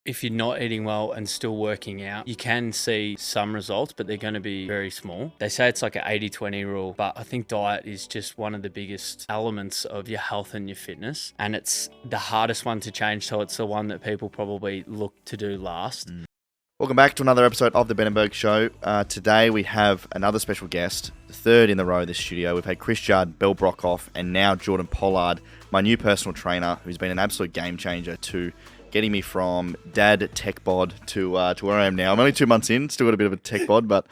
if you're not eating well and still working out, you can see some results, but they're going to be very small. They say it's like an 80-20 rule, but I think diet is just one of the biggest elements of your health and your fitness. And it's the hardest one to change, so it's the one that people probably look to do last. Welcome back to another episode of the Benenberg Show. Today we have another special guest, the third in the row in this studio. We've had Chris Judd, Bell Brockhoff, and now Jordan Pollard, my new personal trainer, who's been an absolute game changer to getting me from dad tech bod to where I am now. I'm only 2 months in, still got a bit of a tech bod, but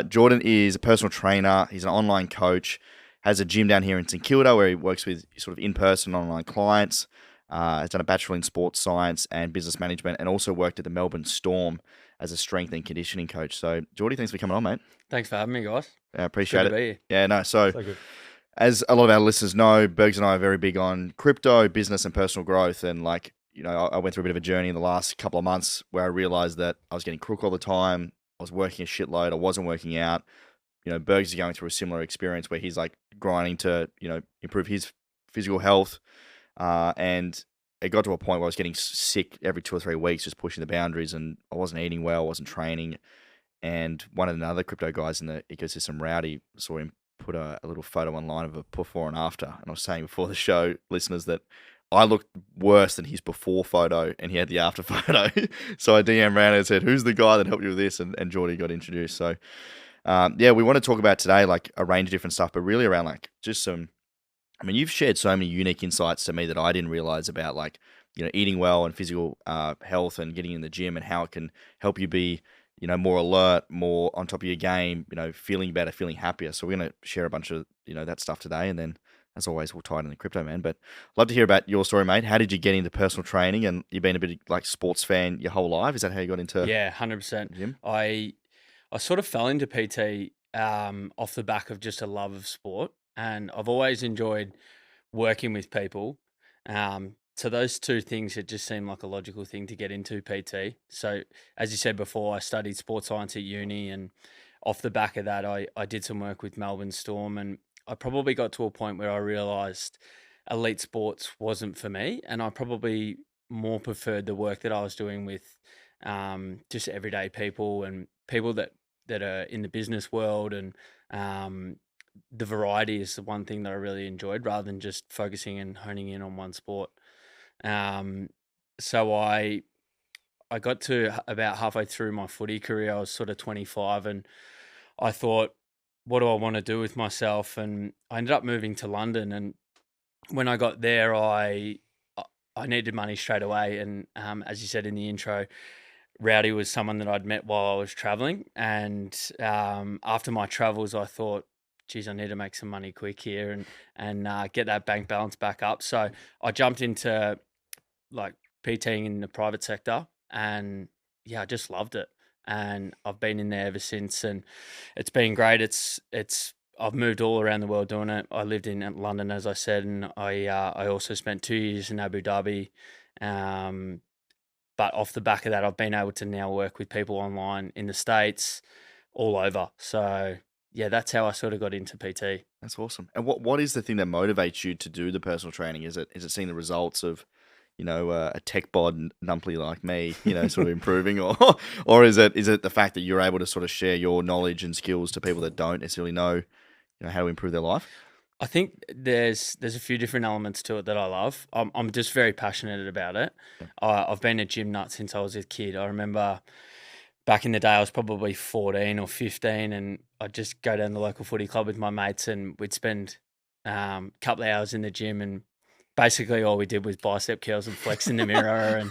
Jordan is a personal trainer. He's an online coach, has a gym down here in St Kilda where he works with sort of in-person online clients. Has done a Bachelor in Sports Science and Business Management, and also worked at the Melbourne Storm as a strength and conditioning coach. So, Geordie, thanks for coming on, mate. Thanks for having me, guys. I appreciate Good to it. be here. Yeah, no, So good. as a lot of our listeners know, Bergs and I are very big on crypto, business, and personal growth. And I went through a bit of a journey in the last couple of months where I realized that I was getting crook all the time. I was working a shitload. I wasn't working out. Bergs is going through a similar experience where he's like grinding to, improve his physical health. And it got to a point where I was getting sick every 2 or 3 weeks, just pushing the boundaries, and I wasn't eating well, I wasn't training. And one of the other crypto guys in the ecosystem, Rowdy, saw him put a little photo online of a before and after. And I was saying before the show, listeners, that I looked worse than his before photo, and he had the after photo. So I DM Rowdy and said, "Who's the guy that helped you with this?" And Geordie got introduced. So we want to talk about today like a range of different stuff, but really around like just some. I mean, you've shared so many unique insights to me that I didn't realize about like, eating well and physical health and getting in the gym and how it can help you be, more alert, more on top of your game, feeling better, feeling happier. So we're going to share a bunch of, that stuff today. And then as always, we'll tie it in the crypto, man. But I'd love to hear about your story, mate. How did you get into personal training? And you've been a bit of, like sports fan your whole life. Is that how you got into Yeah, 100%. gym? I sort of fell into PT off the back of just a love of sport. And I've always enjoyed working with people. So those two things, it just seemed like a logical thing to get into PT. So as you said before, I studied sports science at uni, and off the back of that, I did some work with Melbourne Storm, and I probably got to a point where I realised elite sports wasn't for me, and I probably more preferred the work that I was doing with just everyday people and people that are in the business world, and the variety is the one thing that I really enjoyed, rather than just focusing and honing in on one sport. So I got to about halfway through my footy career. I was sort of 25, and I thought, what do I want to do with myself? And I ended up moving to London. And when I got there, I needed money straight away. And as you said in the intro, Rowdy was someone that I'd met while I was traveling. And after my travels, I thought, geez, I need to make some money quick here and get that bank balance back up. So I jumped into like PTing in the private sector, and I just loved it. And I've been in there ever since, and it's been great. I've moved all around the world doing it. I lived in London, as I said, and I also spent 2 years in Abu Dhabi. But off the back of that, I've been able to now work with people online in the States, all over. So yeah, that's how I sort of got into PT. That's awesome. And what is the thing that motivates you to do the personal training? Is it seeing the results of, a tech bod numpty like me, sort of improving, or is it the fact that you're able to sort of share your knowledge and skills to people that don't necessarily know, how to improve their life? I think there's a few different elements to it that I love. I'm just very passionate about it. Yeah. I've been a gym nut since I was a kid. I remember back in the day, I was probably 14 or 15, and I'd just go down to the local footy club with my mates, and we'd spend a couple of hours in the gym, and basically all we did was bicep curls and flex in the mirror.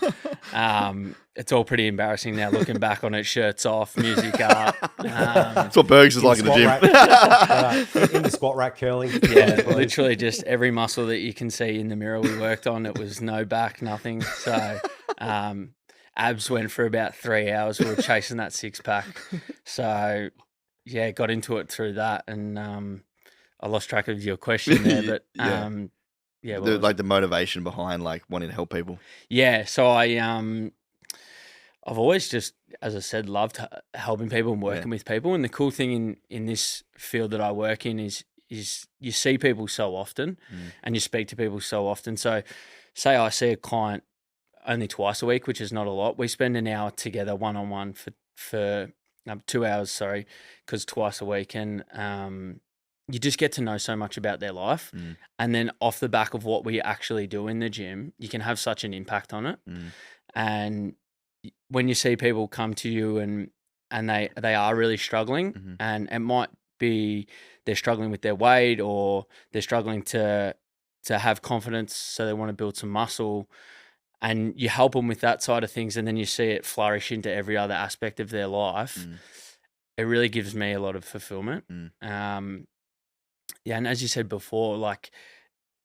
And it's all pretty embarrassing now looking back on it. Shirts off, music up. That's what Bergs is like in the gym. In the squat rack curling. Yeah, literally just every muscle that you can see in the mirror we worked on. It was no back, nothing. So abs went for about 3 hours. We were chasing that 6-pack. So yeah, got into it through that. And I lost track of your question there, but the motivation behind like wanting to help people. Yeah, so I've always just, as I said, loved helping people and working with people. And the cool thing in this field that I work in is you see people so often and you speak to people so often. So say I see a client only twice a week, which is not a lot. We spend an hour together one-on-one for 2 hours, sorry, because twice a week. And you just get to know so much about their life. Mm. And then off the back of what we actually do in the gym, you can have such an impact on it. Mm. And when you see people come to you and they are really struggling, Mhm. and it might be they're struggling with their weight, or they're struggling to have confidence, so they want to build some muscle, and you help them with that side of things, and then you see it flourish into every other aspect of their life. Mm. It really gives me a lot of fulfillment. Mm. Yeah, and as you said before, like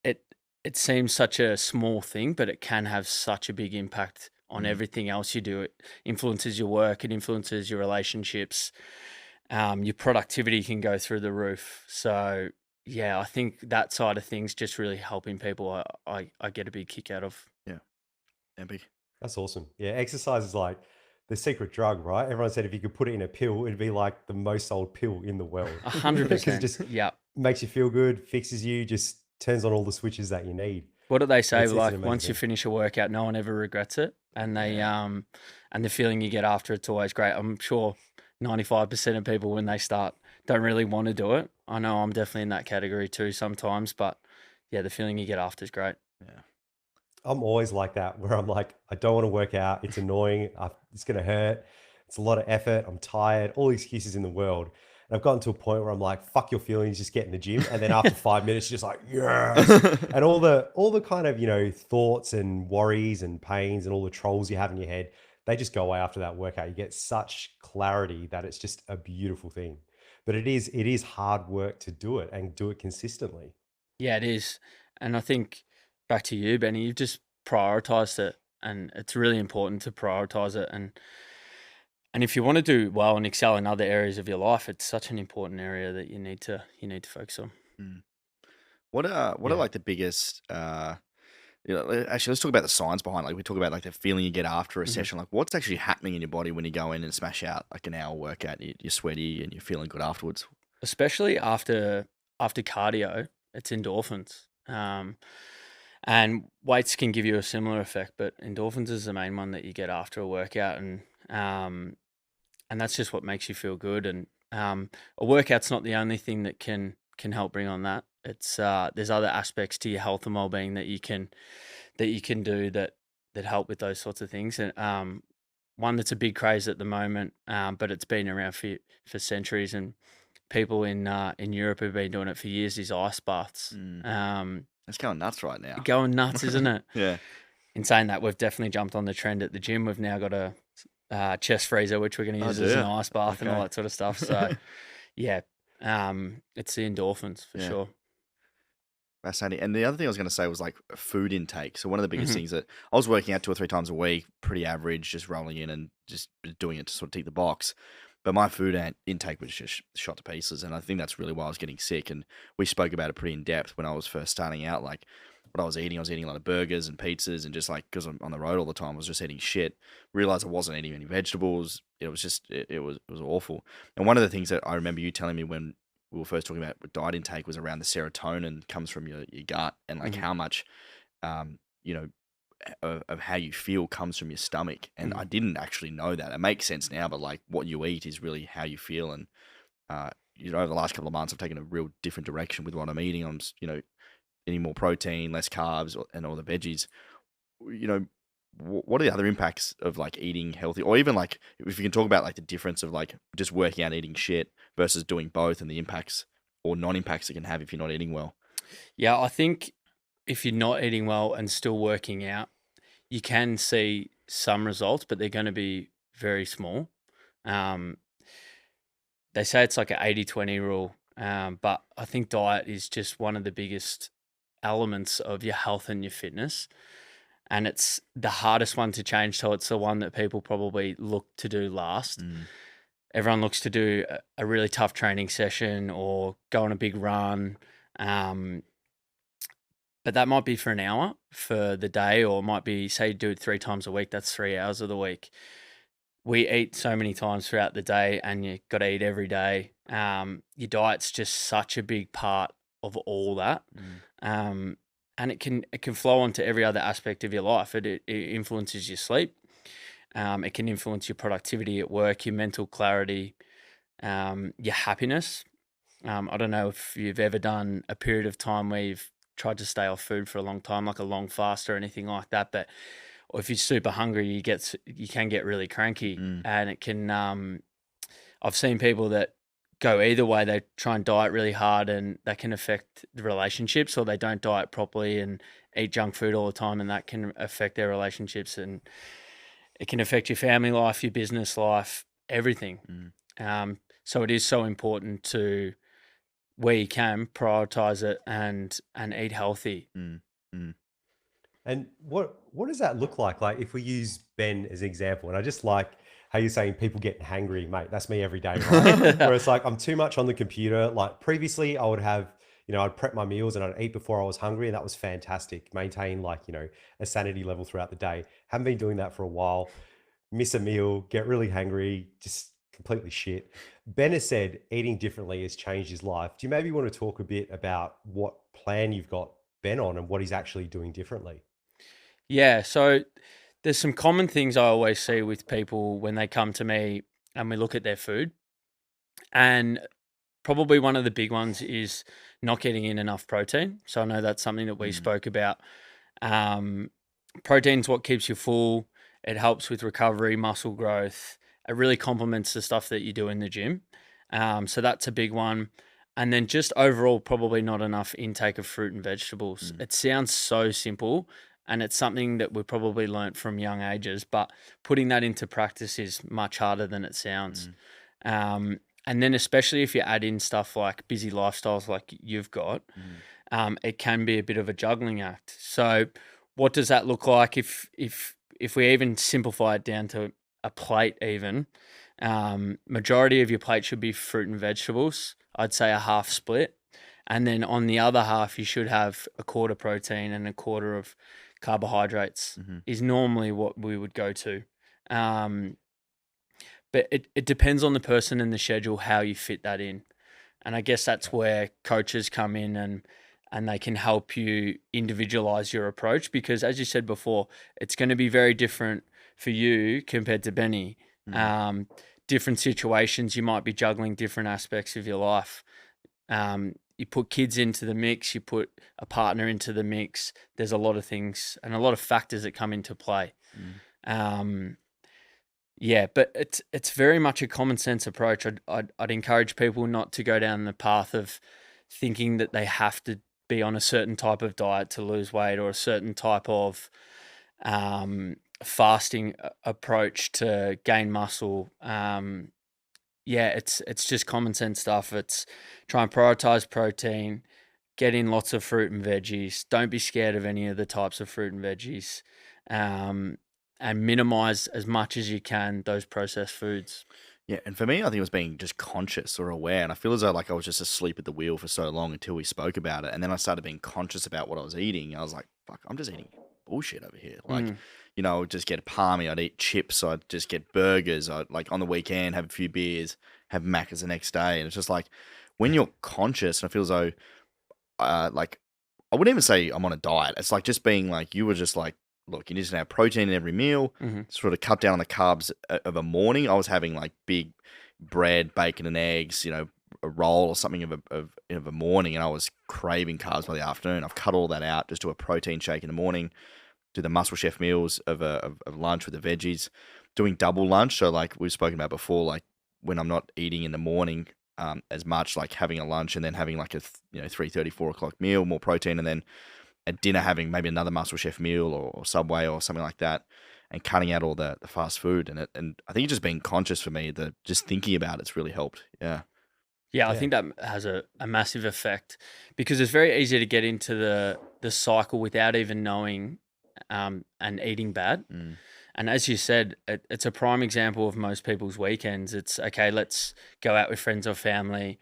it it seems such a small thing, but it can have such a big impact on Mm. everything else you do. It influences your work, it influences your relationships, your productivity can go through the roof. So yeah, I think that side of things, just really helping people, I get a big kick out of. Yeah. Epic. That's awesome. Yeah, exercise is like the secret drug, right? Everyone said if you could put it in a pill, it'd be like the most sold pill in the world A hundred because it percent. just Yeah. makes you feel good, fixes you, just turns on all the switches that you need. What do they say? It's an Like, amazing once you thing. finish a workout, no one ever regrets it, and and the feeling you get after it's always great. I'm sure 95% of people when they start don't really want to do it. I know I'm definitely in that category too sometimes, but yeah, the feeling you get after is great. Yeah. I'm always like that, where I'm like, I don't want to work out. It's annoying. It's going to hurt. It's a lot of effort. I'm tired. All the excuses in the world. And I've gotten to a point where I'm like, fuck your feelings, just get in the gym. And then after 5 minutes, you're just like, yes. And all the kind of, thoughts and worries and pains and all the trolls you have in your head, they just go away after that workout. You get such clarity that it's just a beautiful thing. But it is hard work to do it and do it consistently. Yeah, it is. And I think back to you, Benny, you've just prioritized it, and it's really important to prioritize it. And if you want to do well and excel in other areas of your life, it's such an important area that you need to focus on. Mm. What are Yeah. like the biggest actually let's talk about the science behind it. Like we talk about like the feeling you get after a Mhm. session. Like what's actually happening in your body when you go in and smash out like an hour workout, you're sweaty and you're feeling good afterwards. Especially after cardio, it's endorphins. And weights can give you a similar effect, but endorphins is the main one that you get after a workout, and that's just what makes you feel good. And a workout's not the only thing that can help bring on that. It's there's other aspects to your health and well-being that you can do that help with those sorts of things. And one that's a big craze at the moment, but it's been around for centuries, and people in Europe have been doing it for years, is ice baths. Mm. It's going nuts right now. Going nuts, isn't it? Yeah. In saying that, we've definitely jumped on the trend at the gym. We've now got a chest freezer, which we're going to Oh, use do as an ya? ice bath and all Okay. that sort of stuff. So yeah, it's the endorphins for Yeah. sure. Fascinating. And the other thing I was going to say was like food intake. So one of the biggest Mhm. things that I was working out 2 or 3 times a week, pretty average, just rolling in and just doing it to sort of tick the box. But my food intake was just shot to pieces, and I think that's really why I was getting sick. And we spoke about it pretty in depth when I was first starting out. Like what I was eating a lot of burgers and pizzas, and just like because I'm on the road all the time, I was just eating shit. Realized I wasn't eating any vegetables. It was just it was awful. And one of the things that I remember you telling me when we were first talking about diet intake was around the serotonin comes from your gut, and like Mhm. how much um you know of how you feel comes from your stomach. And I Mhm. didn't actually know that. It makes sense now, but like what you eat is really how you feel. And over the last couple of months, I've taken a real different direction with what I'm eating. Eating more protein, less carbs, and all the veggies. You know, what are the other impacts of like eating healthy, or even like if you can talk about like the difference of like just working out, and eating shit versus doing both, and the impacts or non-impacts it can have if you're not eating well. Yeah, I think if you're not eating well and still working out, you can see some results, but they're going to be very small. Um, they say it's like an 80-20 rule, but I think diet is just one of the biggest elements of your health and your fitness. And it's the hardest one to change. So it's the one that people probably look to do last. Mm. Everyone looks to do a really tough training session or go on a big run. Um, but that might be for an hour for the day, or it might be, say, you do it 3 times a week. That's 3 hours of the week. We eat so many times throughout the day, and you got to eat every day. Your diet's just such a big part of all that. Mm. Um, and it can flow onto every other aspect of your life. It influences your sleep. It can influence your productivity at work, your mental clarity, your happiness. I don't know if you've ever done a period of time where you've tried to stay off food for a long time, like a long fast or anything like that. But or if you're super hungry, you can get really cranky, Mm. and it can. I've seen people that go either way. They try and diet really hard, and that can affect the relationships, or they don't diet properly and eat junk food all the time, and that can affect their relationships, and it can affect your family life, your business life, everything. So it is so important to, where you can, prioritize it and eat healthy. Mm. Mm. And what does that look like? Like if we use Ben as an example, and I just like how you're saying people getting hangry, mate. That's me every day, right? Where it's like I'm too much on the computer. Like previously, I would have, I'd prep my meals and I'd eat before I was hungry, and that was fantastic. Maintain like, a sanity level throughout the day. Haven't been doing that for a while. Miss a meal, get really hangry, just completely shit. Ben has said eating differently has changed his life. Do you maybe want to talk a bit about what plan you've got Ben on and what he's actually doing differently? Yeah, so there's some common things I always see with people when they come to me and we look at their food. And probably one of the big ones is not getting in enough protein. So I know that's something that we spoke about. Protein's what keeps you full. It helps with recovery, muscle growth. It really complements the stuff that you do in the gym. So that's a big one. And then just overall, probably not enough intake of fruit and vegetables. It sounds so simple, and it's something that we probably learnt from young ages, but putting that into practice is much harder than it sounds. And then especially if you add in stuff like busy lifestyles like you've got, it can be a bit of a juggling act. So what does that look like if we even simplify it down to a plate even? Majority of your plate should be fruit and vegetables. I'd say a half split. And then on the other half, you should have a quarter protein and a quarter of carbohydrates is normally what we would go to. But it depends on the person and the schedule, how you fit that in. And I guess that's where coaches come in and they can help you individualize your approach, because as you said before, it's going to be very different for you compared to Benny. Different situations, you might be juggling different aspects of your life. You put kids into the mix, you put a partner into the mix. There's a lot of things and a lot of factors that come into play. Yeah, but it's very much a common sense approach. I'd encourage people not to go down the path of thinking that they have to be on a certain type of diet to lose weight, or a certain type of fasting approach to gain muscle. Yeah, it's just common sense stuff. It's try and prioritize protein, get in lots of fruit and veggies. Don't be scared of any of the types of fruit and veggies, and minimize as much as you can those processed foods. Yeah, and for me, I think it was being just conscious or aware, and I feel as though like I was just asleep at the wheel for so long until we spoke about it, and then I started being conscious about what I was eating. I was like, "Fuck, I'm just eating bullshit over here." Like, I would just get a palmy, I'd eat chips, I'd just get burgers, I'd like on the weekend have a few beers, have Macca's the next day, and it's just like when you're conscious, and I feel as though, like I wouldn't even say I'm on a diet. It's like just being like you were just like, look, you need to have protein in every meal, sort of cut down on the carbs of a morning. I was having like big bread, bacon and eggs, a roll or something of a morning, and I was craving carbs by the afternoon. I've cut all that out, just do a protein shake in the morning, do the Muscle Chef meals of lunch with the veggies, doing double lunch. So like we've spoken about before, like when I'm not eating in the morning as much, like having a lunch and then having like a 3:30, 4 o'clock meal, more protein, and then at dinner having maybe another Muscle Chef meal or Subway or something like that, and cutting out all the fast food. And I think just being conscious for me, just thinking about it's really helped. Yeah. Yeah, I think that has a massive effect, because it's very easy to get into the cycle without even knowing, and eating bad. And as you said, it's a prime example of most people's weekends. It's okay, let's go out with friends or family.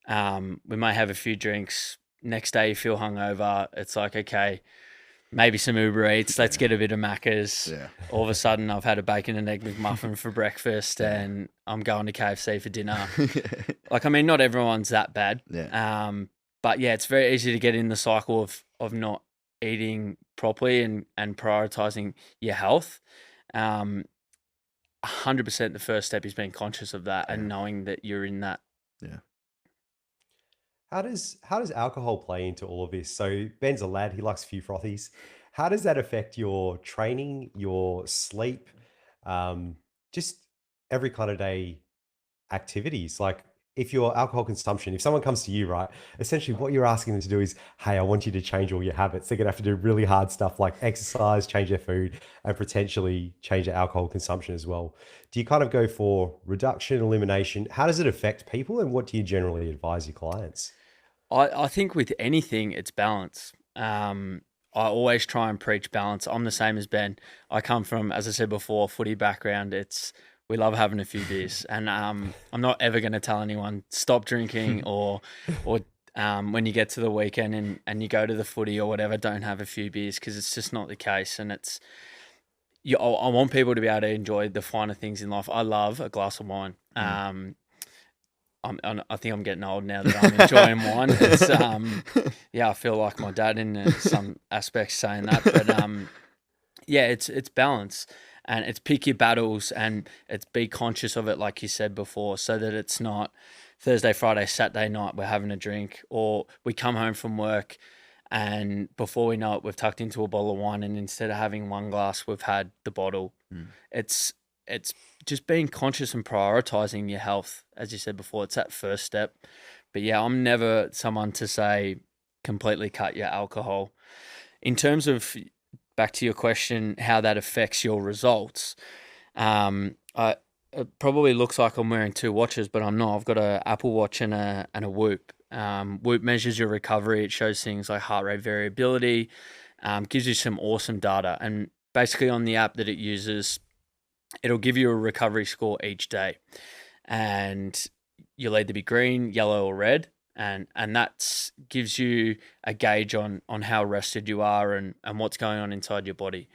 We might have a few drinks. Next day you feel hungover. It's like, okay, maybe some Uber Eats. Let's get a bit of Macca's. Yeah. All of a sudden I've had a bacon and egg McMuffin for breakfast, and I'm going to KFC for dinner. Like, I mean, not everyone's that bad. Yeah. But yeah, it's very easy to get in the cycle of not eating properly and prioritizing your health. 100% the first step is being conscious of that Yeah. and knowing that you're in that. Yeah. How does alcohol play into all of this? So Ben's a lad, he likes a few frothies. How does that affect your training, your sleep, um, just every kind of day activities? Like if your alcohol consumption, if someone comes to you, right, essentially what you're asking them to do is, hey, I want you to change all your habits. They're gonna have to do really hard stuff like exercise, change their food, and potentially change their alcohol consumption as well. Do you kind of go for reduction, elimination? How does it affect people, and what do you generally advise your clients? I think with anything, it's balance. I always try and preach balance. I'm the same as Ben. I come from, as I said before, footy background. We love having a few beers, and I'm not ever going to tell anyone stop drinking or when you get to the weekend and you go to the footy or whatever, don't have a few beers because it's just not the case. And I want people to be able to enjoy the finer things in life. I love a glass of wine. Mm. I think I'm getting old now that I'm enjoying wine. It's yeah, I feel like my dad in some aspects saying that, but yeah, it's balance and it's pick your battles and it's be conscious of it, like you said before, so that it's not Thursday, Friday, Saturday night we're having a drink, or we come home from work and before we know it, we've tucked into a bottle of wine, and instead of having one glass, we've had the bottle. Mm. It's just being conscious and prioritizing your health, as you said before. It's that first step. But yeah, I'm never someone to say completely cut your alcohol. In terms of back to your question, how that affects your results, it probably looks like I'm wearing two watches, but I'm not. I've got a Apple Watch and a Whoop. Whoop measures your recovery. It shows things like heart rate variability, gives you some awesome data. And basically on the app that it uses, it'll give you a recovery score each day. And you'll either be green, yellow, or red. And that gives you a gauge on how rested you are and what's going on inside your body.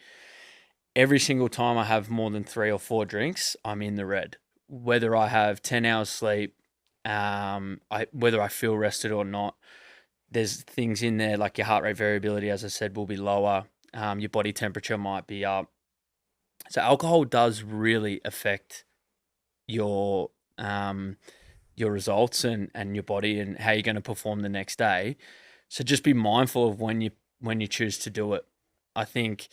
Every single time I have more than 3 or 4 drinks, I'm in the red. Whether I have 10 hours sleep, whether I feel rested or not, there's things in there like your heart rate variability, as I said, will be lower. Your body temperature might be up. So alcohol does really affect your your results and your body and how you're going to perform the next day. So just be mindful of when you choose to do it. I think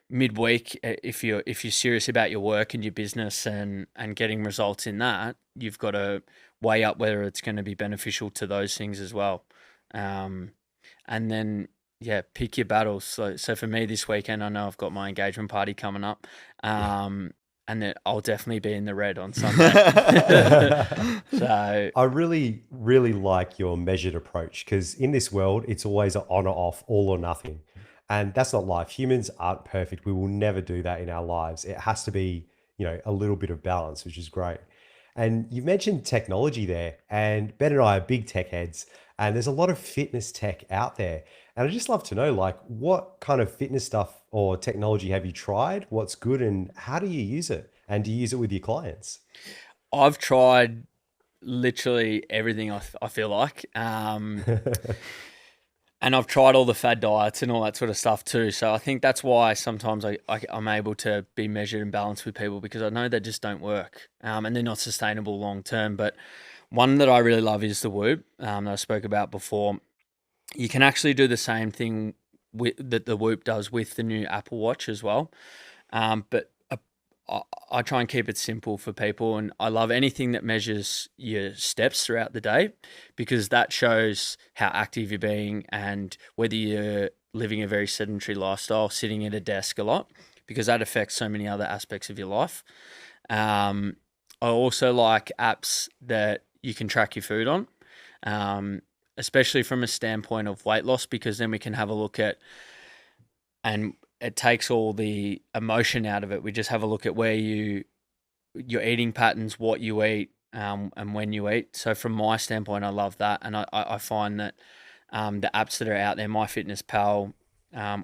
midweek, if you're serious about your work and your business and getting results in that, you've got to weigh up whether it's going to be beneficial to those things as well. Um, and then yeah, pick your battles. So for me this weekend, I know I've got my engagement party coming up. And then I'll definitely be in the red on Sunday. So I really, really like your measured approach because in this world, it's always an on or off, all or nothing. And that's not life. Humans aren't perfect. We will never do that in our lives. It has to be, a little bit of balance, which is great. And you mentioned technology there, and Ben and I are big tech heads, and there's a lot of fitness tech out there. And I'd just love to know, like, what kind of fitness stuff or technology have you tried? What's good, and how do you use it? And do you use it with your clients? I've tried literally everything I feel like. And I've tried all the fad diets and all that sort of stuff too. So I think that's why sometimes I'm able to be measured and balanced with people because I know they just don't work and they're not sustainable long term. But one that I really love is the Whoop that I spoke about before. You can actually do the same thing that the Whoop does with the new Apple Watch as well. But I try and keep it simple for people, and I love anything that measures your steps throughout the day because that shows how active you're being and whether you're living a very sedentary lifestyle, sitting at a desk a lot, because that affects so many other aspects of your life. Um, I also like apps that you can track your food on, especially from a standpoint of weight loss, because then we can have a look at and it takes all the emotion out of it. We just have a look at your eating patterns, what you eat, and when you eat. So from my standpoint, I love that, and I find that the apps that are out there, MyFitnessPal,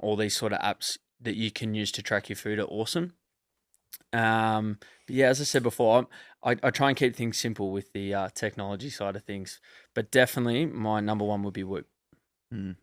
all these sort of apps that you can use to track your food are awesome. But yeah, as I said before, I try and keep things simple with the technology side of things, but definitely my number one would be Whoop. Mm.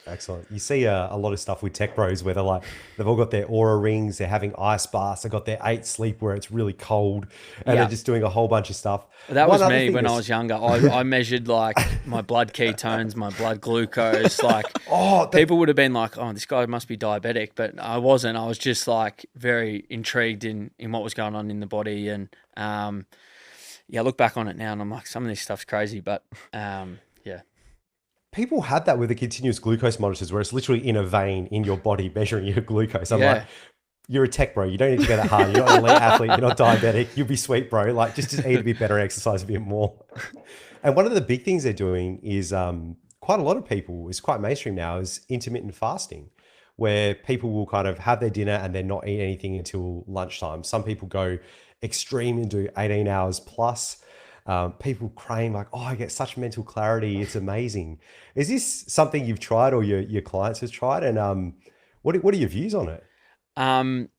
Excellent. You see a lot of stuff with tech bros where they've all got their aura rings, they're having ice baths, they've got their 8 sleep where it's really cold, and they're Yeah. just doing a whole bunch of stuff. That One was other me thing when I that's, was younger. yeah. I measured like my blood ketones, my blood glucose. Like Oh, people would have been like, "Oh, this guy must be diabetic," but I wasn't. I was just like very intrigued in what was going on in the body, and yeah, I look back on it now and I'm like, some of this stuff's crazy, but yeah, people had that with the continuous glucose monitors where it's literally in a vein in your body measuring your glucose. I'm like, yeah, you're a tech bro. You don't need to go that hard. You're not an elite athlete. You're not diabetic. You'll be sweet, bro. Like just eat a bit better, exercise a bit more. And one of the big things they're doing is quite a lot of people, is quite mainstream now, is intermittent fasting, where people will kind of have their dinner and then not eat anything until lunchtime. Some people go extreme and do 18 hours plus. People claim like, oh, I get such mental clarity. It's amazing. Is this something you've tried or your clients have tried? And what are your views on it? um,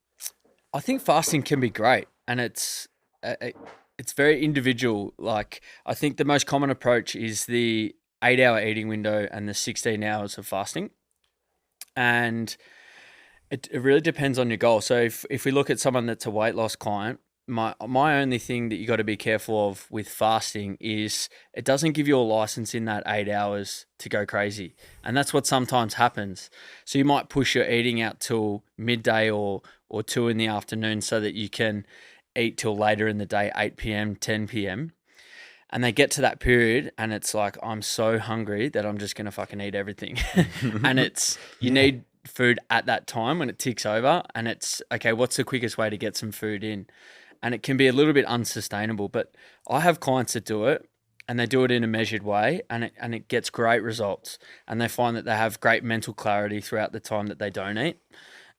I think fasting can be great, and uh, it- it's very individual. Like I think the most common approach is the 8 hour eating window and the 16 hours of fasting, and it really depends on your goal. So if we look at someone that's a weight loss client, my only thing that you got to be careful of with fasting is it doesn't give you a license in that 8 hours to go crazy. And that's what sometimes happens. So you might push your eating out till midday or 2 in the afternoon so that you can eat till later in the day, 8 p.m., 10 p.m. And they get to that period and it's like, I'm so hungry that I'm just going to fucking eat everything. And you Yeah. need food at that time when it ticks over. And it's, okay, what's the quickest way to get some food in? And it can be a little bit unsustainable. But I have clients that do it and they do it in a measured way and it gets great results. And they find that they have great mental clarity throughout the time that they don't eat.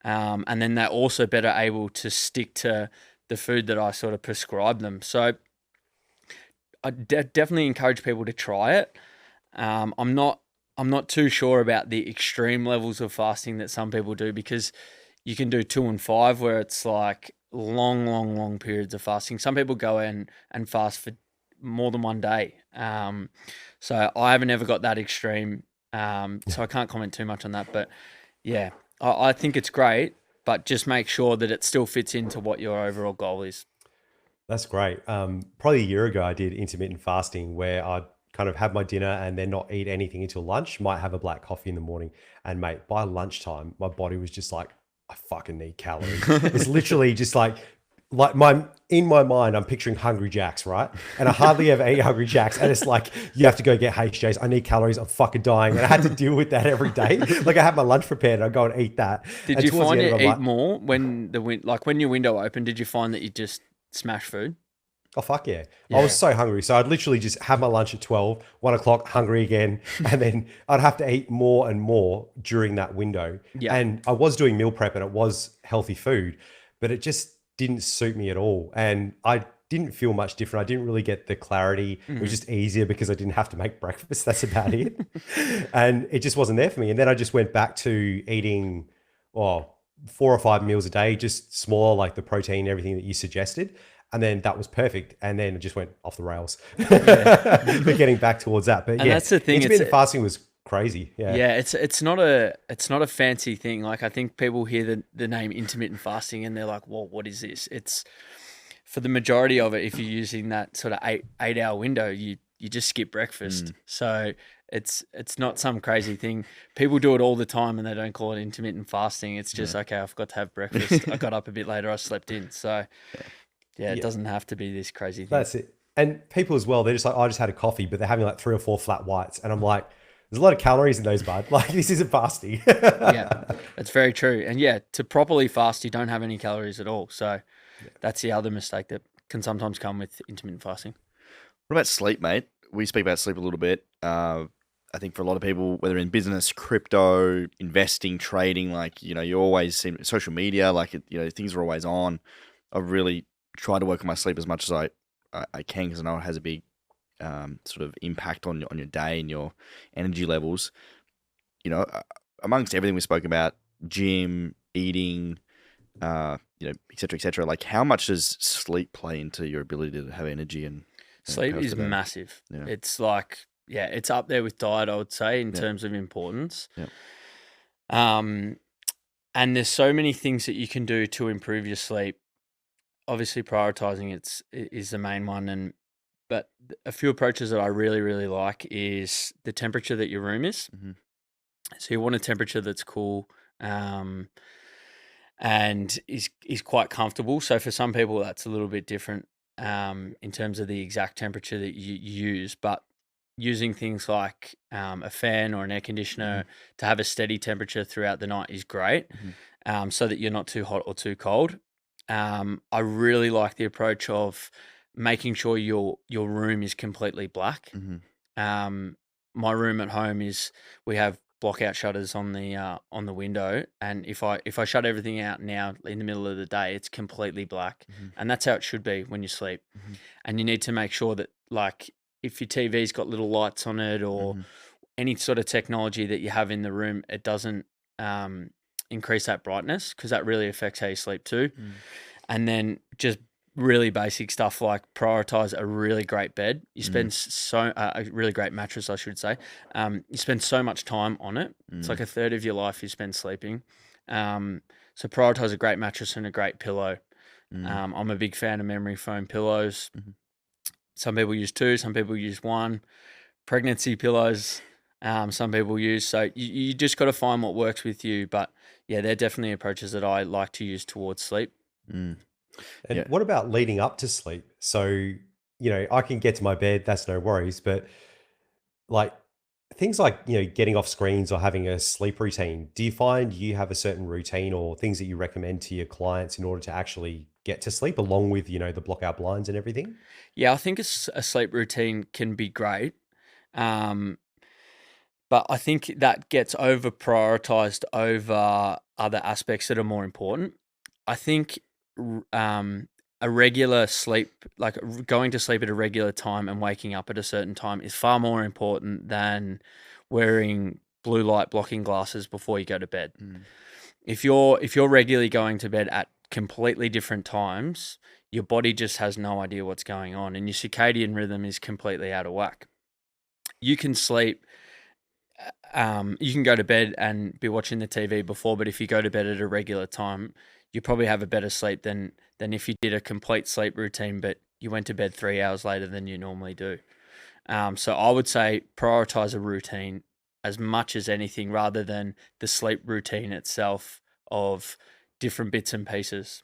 And then they're also better able to stick to the food that I sort of prescribe them. So I definitely encourage people to try it. I'm not too sure about the extreme levels of fasting that some people do because you can do 2 and 5 where it's like long periods of fasting. Some people go in and fast for more than one day. So I haven't ever got that extreme. So I can't comment too much on that. But yeah, I think it's great, but just make sure that it still fits into what your overall goal is. That's great. Probably a year ago, I did intermittent fasting where I'd kind of have my dinner and then not eat anything until lunch. Might have a black coffee in the morning. And mate, by lunchtime, my body was just like, I fucking need calories. It's literally just like in my mind, I'm picturing Hungry Jacks, right? And I hardly ever eat Hungry Jacks. And it's like, you have to go get HJs. I need calories. I'm fucking dying. And I had to deal with that every day. Like I had my lunch prepared. I'd go and eat that. Did And you towards the find end you of it, I'm eat like, more when when your window opened? Did you find that you just smash food? oh, fuck yeah. I was Yeah, so hungry. So I'd literally just have my lunch at 12, 1 o'clock, hungry again. And then I'd have to eat more and more during that window. yeah, And I was doing meal prep and it was healthy food, but it just didn't suit me at all. And I didn't feel much different. I didn't really get the clarity. It was hmm just easier because I didn't have to make breakfast. That's about it. And it just wasn't there for me. And then I just went back to eating, oh, 4 or 5 meals a day, just smaller, like the protein, everything that you suggested. And then that was perfect. And then it just went off the rails. yeah. But getting back towards that. But And yeah, that's the thing. intermittent fasting was crazy. Yeah. Yeah, it's not a fancy thing. Like I think people hear the name intermittent fasting and they're like, "Well, what is this?" It's for the majority of it. If you're using that sort of 8 hour window, you just skip breakfast. Mm. So it's not some crazy thing. People do it all the time and they don't call it intermittent fasting. It's just Yeah. okay. I forgot to have breakfast. I got up a bit later. I slept in. So yeah, it Yeah. doesn't have to be this crazy thing. That's it. And people as well, they're just like, oh, I just had a coffee, but they're having like 3 or 4 flat whites. And I'm like, there's a lot of calories in those, bud. Like, this isn't fasting. Yeah, that's very true. And yeah, to properly fast, you don't have any calories at all. So that's the other mistake that can sometimes come with intermittent fasting. What about sleep, mate? We speak about sleep a little bit. I think for a lot of people, whether in business, crypto, investing, trading, like, you always see social media, like, things are always on. I really try to work on my sleep as much as I can because I know it has a big sort of impact on your day and your energy levels. Amongst everything we spoke about, gym, eating, et cetera, et cetera, like how much does sleep play into your ability to have energy and Sleep is persevere? massive. Yeah. It's like Yeah, it's up there with diet, I would say, in Yeah. terms of importance. Yep. Um, and there's so many things that you can do to improve your sleep. Obviously, prioritizing is the main one, but a few approaches that I really really like is the temperature that your room is. Hmm. So you want a temperature that's cool, um, and is quite comfortable. So for some people, that's a little bit different, in terms of the exact temperature that you use, but using things like, a fan or an air Hmm. conditioner to have a steady temperature throughout the night is great, Hmm. so that you're not too hot or too cold. I really like the approach of making sure your room is completely black. Hmm. Um, my room at home is we have blockout shutters on the window, and if I shut everything out now in the middle of the day, it's completely black, Hmm. and that's how it should be when you sleep. Hmm. And you need to make sure that, like, if your TV's got little lights on it or Hmm. any sort of technology that you have in the room, it doesn't, increase that brightness, because that really affects how you sleep too. Mm. And then just really basic stuff like prioritize a really great bed. You Mm. spend a really great mattress, I should say. You spend so much time on it. It's like Mm. a third of your life you spend sleeping. So prioritize a great mattress and a great pillow. Mm. I'm a big fan of memory foam pillows. Mhm. Some people use two, some people use one. Pregnancy pillows, some people use. So you just got to find what works with you. But yeah, they're definitely approaches that I like to use towards sleep. Mm. And Yeah. what about leading up to sleep? So, I can get to my bed, that's no worries, but like things like, getting off screens or having a sleep routine, do you find you have a certain routine or things that you recommend to your clients in order to actually get to sleep along with, the block out blinds and everything? Yeah, I think a sleep routine can be great. Um, but I think that gets over prioritized over other aspects that are more important. I think a regular sleep, like going to sleep at a regular time and waking up at a certain time, is far more important than wearing blue light blocking glasses before you go to bed. Mm. If you're regularly going to bed at completely different times, your body just has no idea what's going on, and your circadian rhythm is completely out of whack. You can sleep you can go to bed and be watching the TV before, but if you go to bed at a regular time, you probably have a better sleep than if you did a complete sleep routine, but you went to bed 3 hours later than you normally do. So I would say prioritize a routine as much as anything, rather than the sleep routine itself of different bits and pieces.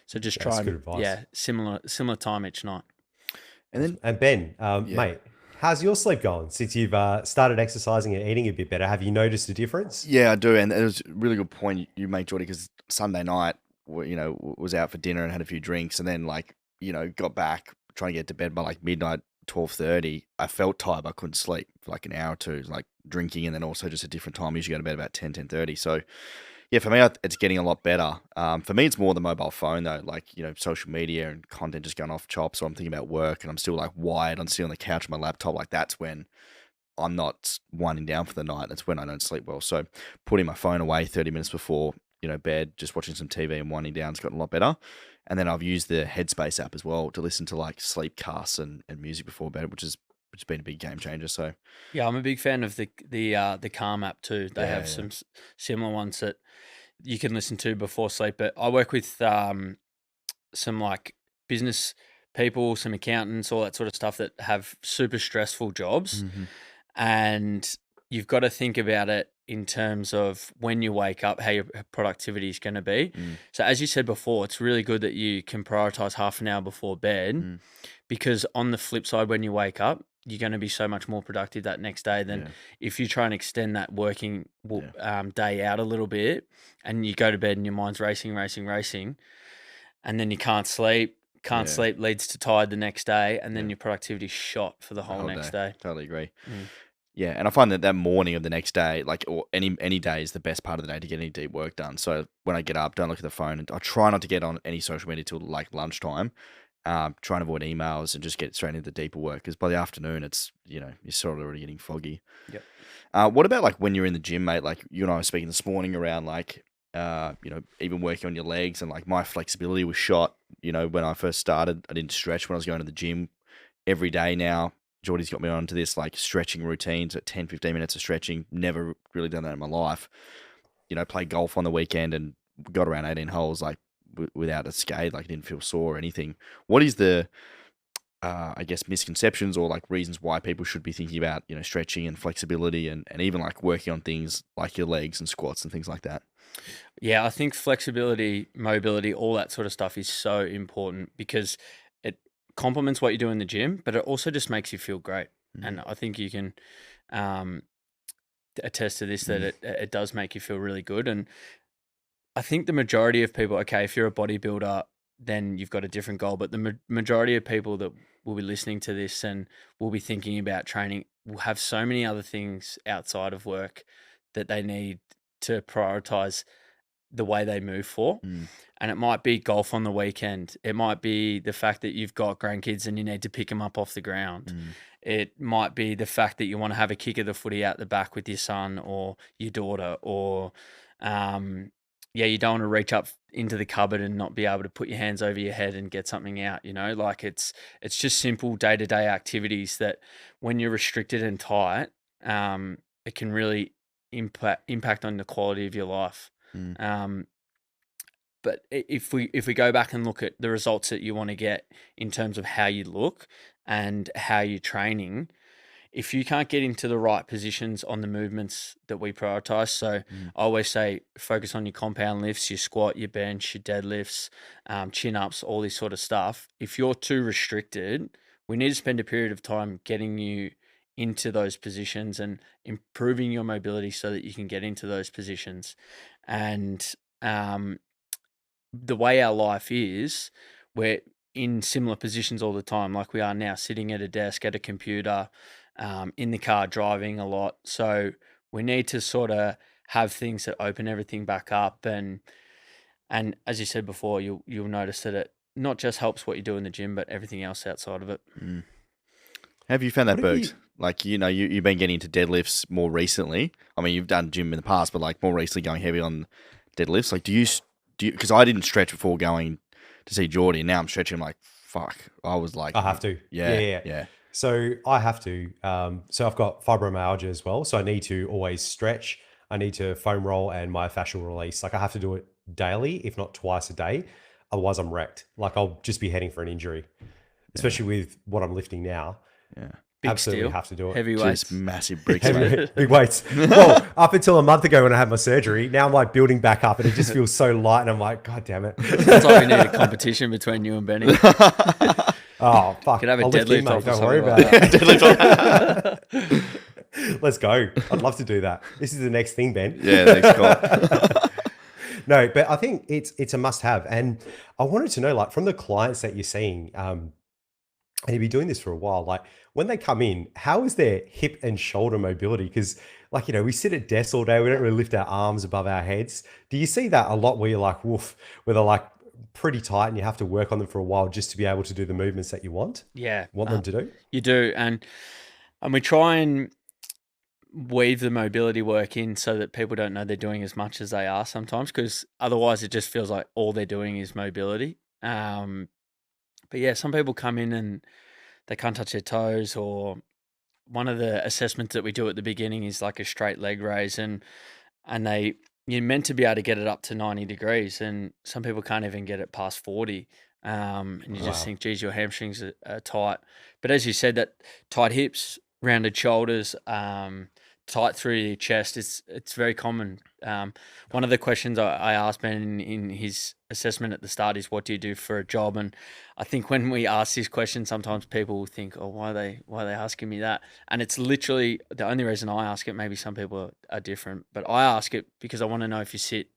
So just try That's good and, advice. yeah, similar time each night. And Awesome. then And Ben, yeah. mate, how's your sleep going since you've started exercising and eating a bit better? Have you noticed a difference? Yeah, I do, and it was a really good point you make, Jordy, because Sunday night, was out for dinner and had a few drinks, and then got back trying to get to bed by like midnight, 12:30. I felt tired, but I couldn't sleep for like an hour or two, like drinking, and then also just a different time. I usually go to bed about 10:30. So yeah, for me, it's getting a lot better. For me, it's more the mobile phone though, like social media and content just going off chop. So I'm thinking about work, and I'm still like wired. I'm still on the couch on my laptop. Like that's when I'm not winding down for the night. That's when I don't sleep well. So putting my phone away 30 minutes before, bed, just watching some TV and winding down has gotten a lot better. And then I've used the Headspace app as well to listen to like sleep casts and music before bed, which has been a big game changer. So Yeah, I'm a big fan of the Calm app too. They yeah, have yeah. some similar ones that you can listen to before sleep. But I work with some like business people, some accountants, all that sort of stuff that have super stressful jobs, Hmm. and you've got to think about it in terms of when you wake up, how your productivity is going to be. Mm. So as you said before, it's really good that you can prioritize half an hour before bed, Mm. because on the flip side, when you wake up, you're going to be so much more productive that next day than Yeah. if you try and extend that working Yeah. day out a little bit, and you go to bed and your mind's racing, racing, racing, and then you can't sleep. Can't Yeah. sleep leads to tired the next day, and then Yeah. your productivity's shot for the The whole whole next day. day. Totally agree. Mm. Yeah, and I find that morning of the next day, like, or any day, is the best part of the day to get any deep work done. So when I get up, don't look at the phone, and I try not to get on any social media till like lunchtime. Try and avoid emails and just get straight into the deeper work, because by the afternoon, it's you're sort of already getting foggy. Yep. What about like when you're in the gym, mate? Like you and I were speaking this morning around like even working on your legs, and like my flexibility was shot. When I first started, I didn't stretch when I was going to the gym every day now. Geordie's got me onto this like stretching routines at 10, 15 minutes of stretching. Never really done that in my life. Played golf on the weekend and got around 18 holes like without a skate, like didn't feel sore or anything. What is the I guess misconceptions or like reasons why people should be thinking about stretching and flexibility and even like working on things like your legs and squats and things like that? Yeah, I think flexibility, mobility, all that sort of stuff is so important because it complements what you do in the gym, but it also just makes you feel great. Mm, And I think you can um, attest to this that mm, it does make you feel really good. And I think the majority of people, okay, if you're a bodybuilder, then you've got a different goal. But the majority of people that will be listening to this and will be thinking about training will have so many other things outside of work that they need to prioritize the way they move for. mm, And it might be golf on the weekend. It might be the fact that you've got grandkids and you need to pick them up off the ground. mm, It might be the fact that you want to have a kick of the footy out the back with your son or your daughter, or yeah, you don't want to reach up into the cupboard and not be able to put your hands over your head and get something out. Like it's just simple day to day activities that when you're restricted and tight, it can really impact on the quality of your life. mm, Um, but if we go back and look at the results that you want to get in terms of how you look and how you're training, if you can't get into the right positions on the movements that we prioritize, so mm, I always say focus on your compound lifts, your squat, your bench, your deadlifts, chin ups, all this sort of stuff. If you're too restricted, we need to spend a period of time getting you into those positions and improving your mobility so that you can get into those positions. And the way our life is, we're in similar positions all the time, like we are now, sitting at a desk, at a computer, in the car, driving a lot. So we need to sort of have things that open everything back up, and as you said before, you'll notice that it not just helps what you do in the gym, but everything else outside of it. mm. Have you found that, What have Bergs? you? Like, you've been getting into deadlifts more recently. I mean, you've done gym in the past, but like more recently going heavy on deadlifts. Like, because I didn't stretch before going to see Geordie, and now I'm stretching. I'm like, fuck. I was like, I have to. Yeah, yeah, yeah, yeah. yeah, So I have to. So I've got fibromyalgia as well. So I need to always stretch. I need to foam roll and myofascial release. Like I have to do it daily, if not twice a day. Otherwise, I'm wrecked. Like I'll just be heading for an injury, yeah, especially with what I'm lifting now. yeah. Big Absolutely steel, have to do it. heavy Just weights. massive bricks, mate. Heavy, big weights. Well, up until a month ago when I had my surgery, now I'm like building back up and it just feels so light. And I'm like, God damn it. That's why we need a competition between you and Benny. Oh, fuck. Could have a I'll lift you, deadlift mate. off or Don't worry something about like it. Let's go. I'd love to do that. This is the next thing, Ben. Yeah, thanks, Scott. No, but I think it's a must have. And I wanted to know, like, from the clients that you're seeing, and you've been doing this for a while, like when they come in, how is their hip and shoulder mobility? Because, like, we sit at desks all day, we don't really lift our arms above our heads. Do you see that a lot where you're like, woof, where they're like pretty tight and you have to work on them for a while just to be able to do the movements that you want Yeah, them to do? you do, and we try and weave the mobility work in so that people don't know they're doing as much as they are sometimes, because otherwise it just feels like all they're doing is mobility. But yeah, some people come in and they can't touch their toes, or one of the assessments that we do at the beginning is like a straight leg raise, and you're meant to be able to get it up to 90 degrees, and some people can't even get it past 40. And you just Wow. think, geez, your hamstrings are tight. But as you said, that tight hips, rounded shoulders, tight through your chest, it's very common. One of the questions I asked Ben in his assessment at the start is, what do you do for a job? And I think when we ask this question, sometimes people think, oh, why are they asking me that? And it's literally the only reason I ask it. Maybe some people are different, but I ask it because I want to know if you sit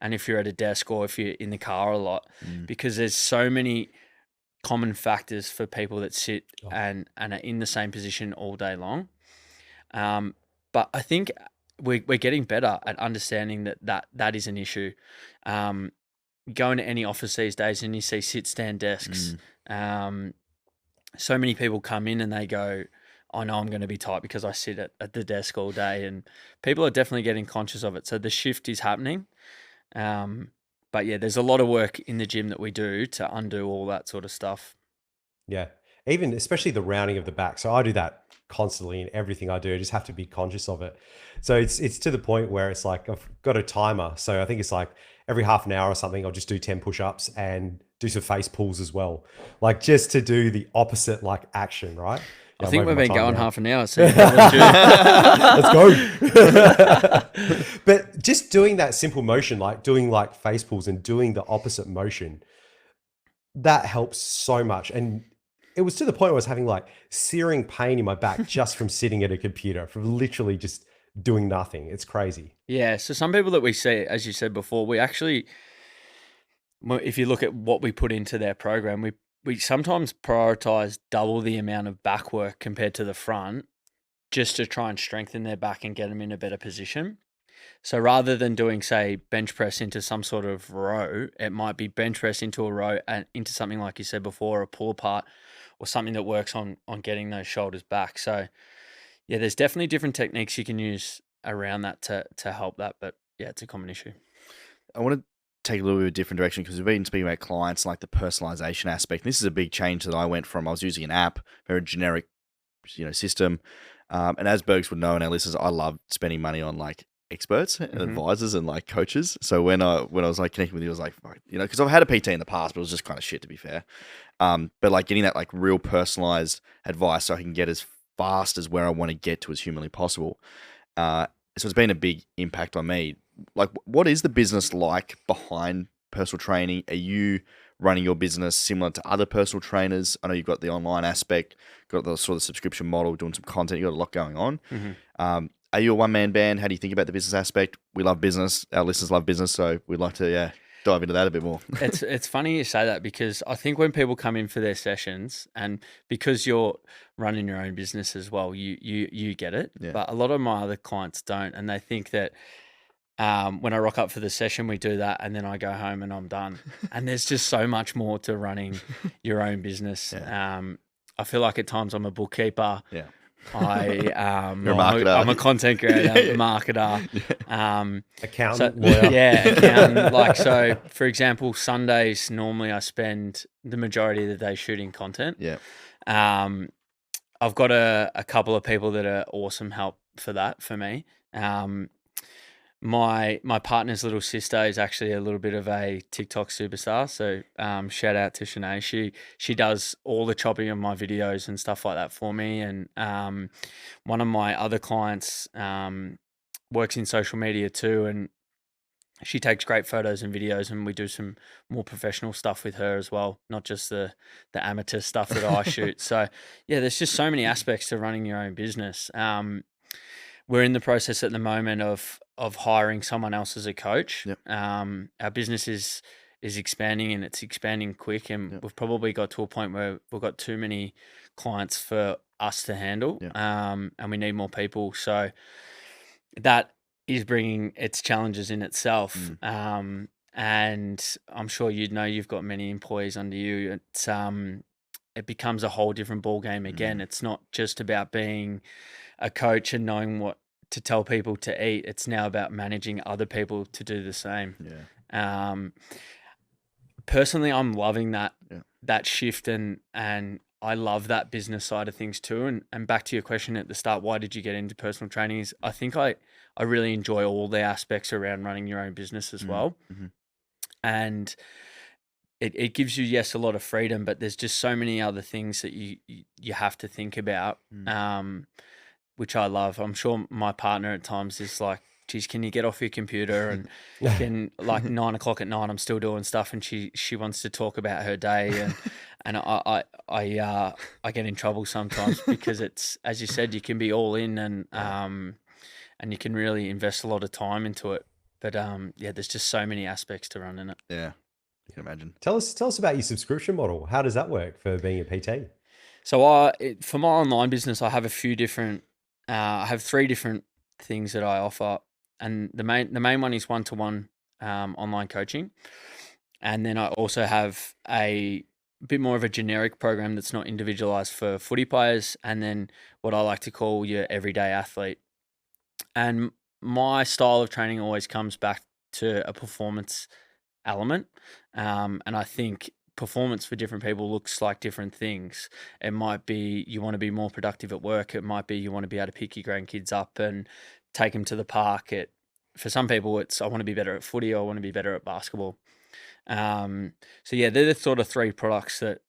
and if you're at a desk or if you're in the car a lot, Mm, because there's so many common factors for people that sit Oh, and are in the same position all day long. Um, but I think we're getting better at understanding that is an issue. You go into any office these days and you see sit stand desks. mm, Um, so many people come in and they go, I know I'm going to be tight because I sit at the desk all day, and people are definitely getting conscious of it. So the shift is happening. Um, but yeah, there's a lot of work in the gym that we do to undo all that sort of stuff. yeah. even especially the rounding of the back. So I do that constantly in everything I do. I just have to be conscious of it. So it's to the point where it's like I've got a timer. So I think it's like every half an hour or something, I'll just do 10 push-ups and do some face pulls as well. Like just to do the opposite like action, right? I Yeah, I'm think over we've my been time going now. half an hour, so you're probably due. Let's go. But just doing that simple motion, like doing like face pulls and doing the opposite motion, that helps so much. And it was to the point where I was having like searing pain in my back just from sitting at a computer, from literally just doing nothing. It's crazy. Yeah, so some people that we see, as you said before, we actually, if you look at what we put into their program, we sometimes prioritize double the amount of back work compared to the front just to try and strengthen their back and get them in a better position. So rather than doing, say, bench press into some sort of row, it might be bench press into a row and into something like you said before, a pull apart or something that works on getting those shoulders back. So yeah, there's definitely different techniques you can use around that to help that. But yeah, it's a common issue. I want to take a little bit of a different direction because we've been speaking about clients, like the personalization aspect. This is a big change that I went from. I was using an app, very generic, system. And as Bergs would know, and our listeners, I love spending money on like experts and advisors and like coaches. So when I was like connecting with you, I was like, because I've had a PT in the past, but it was just kind of shit, to be fair. But like getting that like real personalized advice so I can get as fast as where I want to get to as humanly possible. So it's been a big impact on me. Like, what is the business like behind personal training? Are you running your business similar to other personal trainers? I know you've got the online aspect, got the sort of subscription model, doing some content. You've got a lot going on. Are you a one-man band? How do you think about the business aspect? We love business. Our listeners love business, so we'd like to dive into that a bit more. It's funny you say that because I think when people come in for their sessions, and because you're running your own business as well, you get it. Yeah. But a lot of my other clients don't, and they think that when I rock up for the session, we do that, and then I go home and I'm done. And there's just so much more to running your own business. Yeah. I feel like at times I'm a bookkeeper. Yeah. You're a marketer. I'm a content creator, marketer. Accountant, lawyer. Yeah, accountant. Like, so for example, Sundays, normally I spend the majority of the day shooting content. Yeah. I've got a couple of people that are awesome help for that for me. My partner's little sister is actually a little bit of a TikTok superstar. So shout out to Shanae. She does all the chopping of my videos and stuff like that for me. And one of my other clients works in social media too, and she takes great photos and videos, and we do some more professional stuff with her as well, not just the amateur stuff that I shoot. So yeah, there's just so many aspects to running your own business. We're in the process at the moment of hiring someone else as a coach. Yep. Our business is expanding, and it's expanding quick, and we've probably got to a point where we've got too many clients for us to handle. Yep. And we need more people. So that is bringing its challenges in itself. And I'm sure you've got many employees under you. It becomes a whole different ball game again. It's not just about being a coach and knowing what to tell people to eat. It's now about managing other people to do the same. Yeah. Personally, I'm loving that shift, and I love that business side of things too. And back to your question at the start, why did you get into personal training? Is I think I really enjoy all the aspects around running your own business as well. And it gives you, yes, a lot of freedom, but there's just so many other things that you have to think about, which I love. I'm sure my partner at times is like, geez, can you get off your computer? And can, like, 9 o'clock at night, I'm still doing stuff, and she wants to talk about her day, and I get in trouble sometimes because it's, as you said, you can be all in, and you can really invest a lot of time into it. But there's just so many aspects to running it. Yeah. You can imagine. Tell us about your subscription model. How does that work for being a PT? So for my online business, I have a few different. I have 3 different things that I offer, and the main one is one-to-one online coaching, and then I also have a bit more of a generic program that's not individualized for footy players, and then what I like to call your everyday athlete. And my style of training always comes back to a performance element, and I think performance for different people looks like different things. It might be you want to be more productive at work. It might be you want to be able to pick your grandkids up and take them to the park. For some people, it's I want to be better at footy. Or I want to be better at basketball. So yeah, they're the sort of 3 products that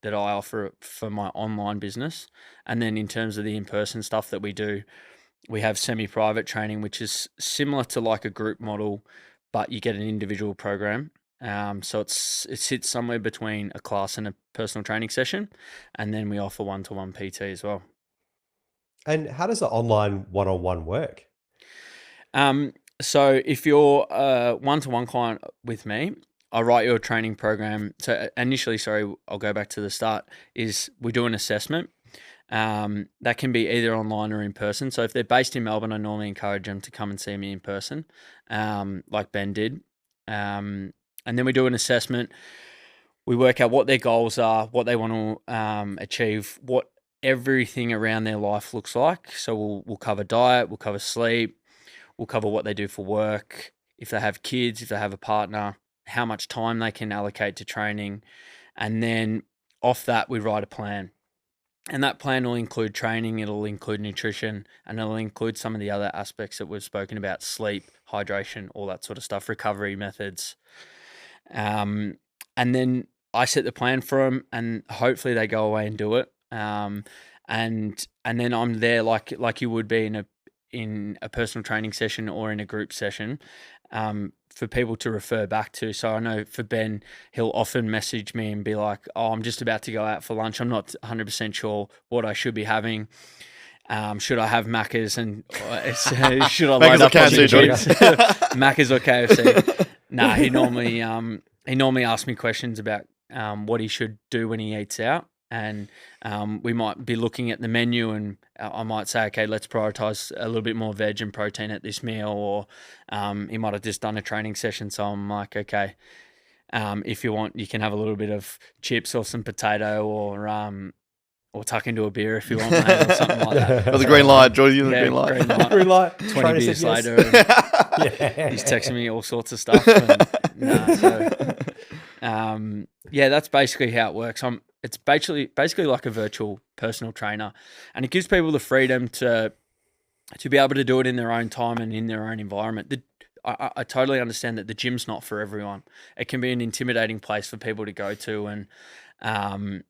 I offer for my online business. And then in terms of the in-person stuff that we do, we have semi-private training, which is similar to like a group model, but you get an individual program. So it sits somewhere between a class and a personal training session, and then we offer one-to-one PT as well. And how does the online one-on-one work? So if you're a one-to-one client with me, I write you a training program. So initially, sorry, I'll go back to the start, is we do an assessment. That can be either online or in person. So if they're based in Melbourne, I normally encourage them to come and see me in person, like Ben did. And then we do an assessment. We work out what their goals are, what they want to achieve, what everything around their life looks like. So we'll cover diet, we'll cover sleep, we'll cover what they do for work, if they have kids, if they have a partner, how much time they can allocate to training. And then off that, we write a plan. And that plan will include training, it'll include nutrition, and it'll include some of the other aspects that we've spoken about: sleep, hydration, all that sort of stuff, recovery methods. And then I set the plan for them, and hopefully they go away and do it. And then I'm there like you would be in a personal training session or in a group session, for people to refer back to. So I know for Ben, he'll often message me and be like, "Oh, I'm just about to go out for lunch. I'm not 100% sure what I should be having. Should I have Macca's and should I load up on the kids? Macca's or KFC?" Nah, he normally asks me questions about what he should do when he eats out. And we might be looking at the menu, and I might say, okay, let's prioritize a little bit more veg and protein at this meal. Or he might have just done a training session, so I'm like, okay, if you want, you can have a little bit of chips or some potato, or tuck into a beer if you want, mate, or something like that. Or the green light, George, the green light. Green light. 20 beers later, and he's texting me all sorts of stuff. Yeah, that's basically how it works. It's basically like a virtual personal trainer, and it gives people the freedom to be able to do it in their own time and in their own environment. I totally understand that the gym's not for everyone. It can be an intimidating place for people to go to, and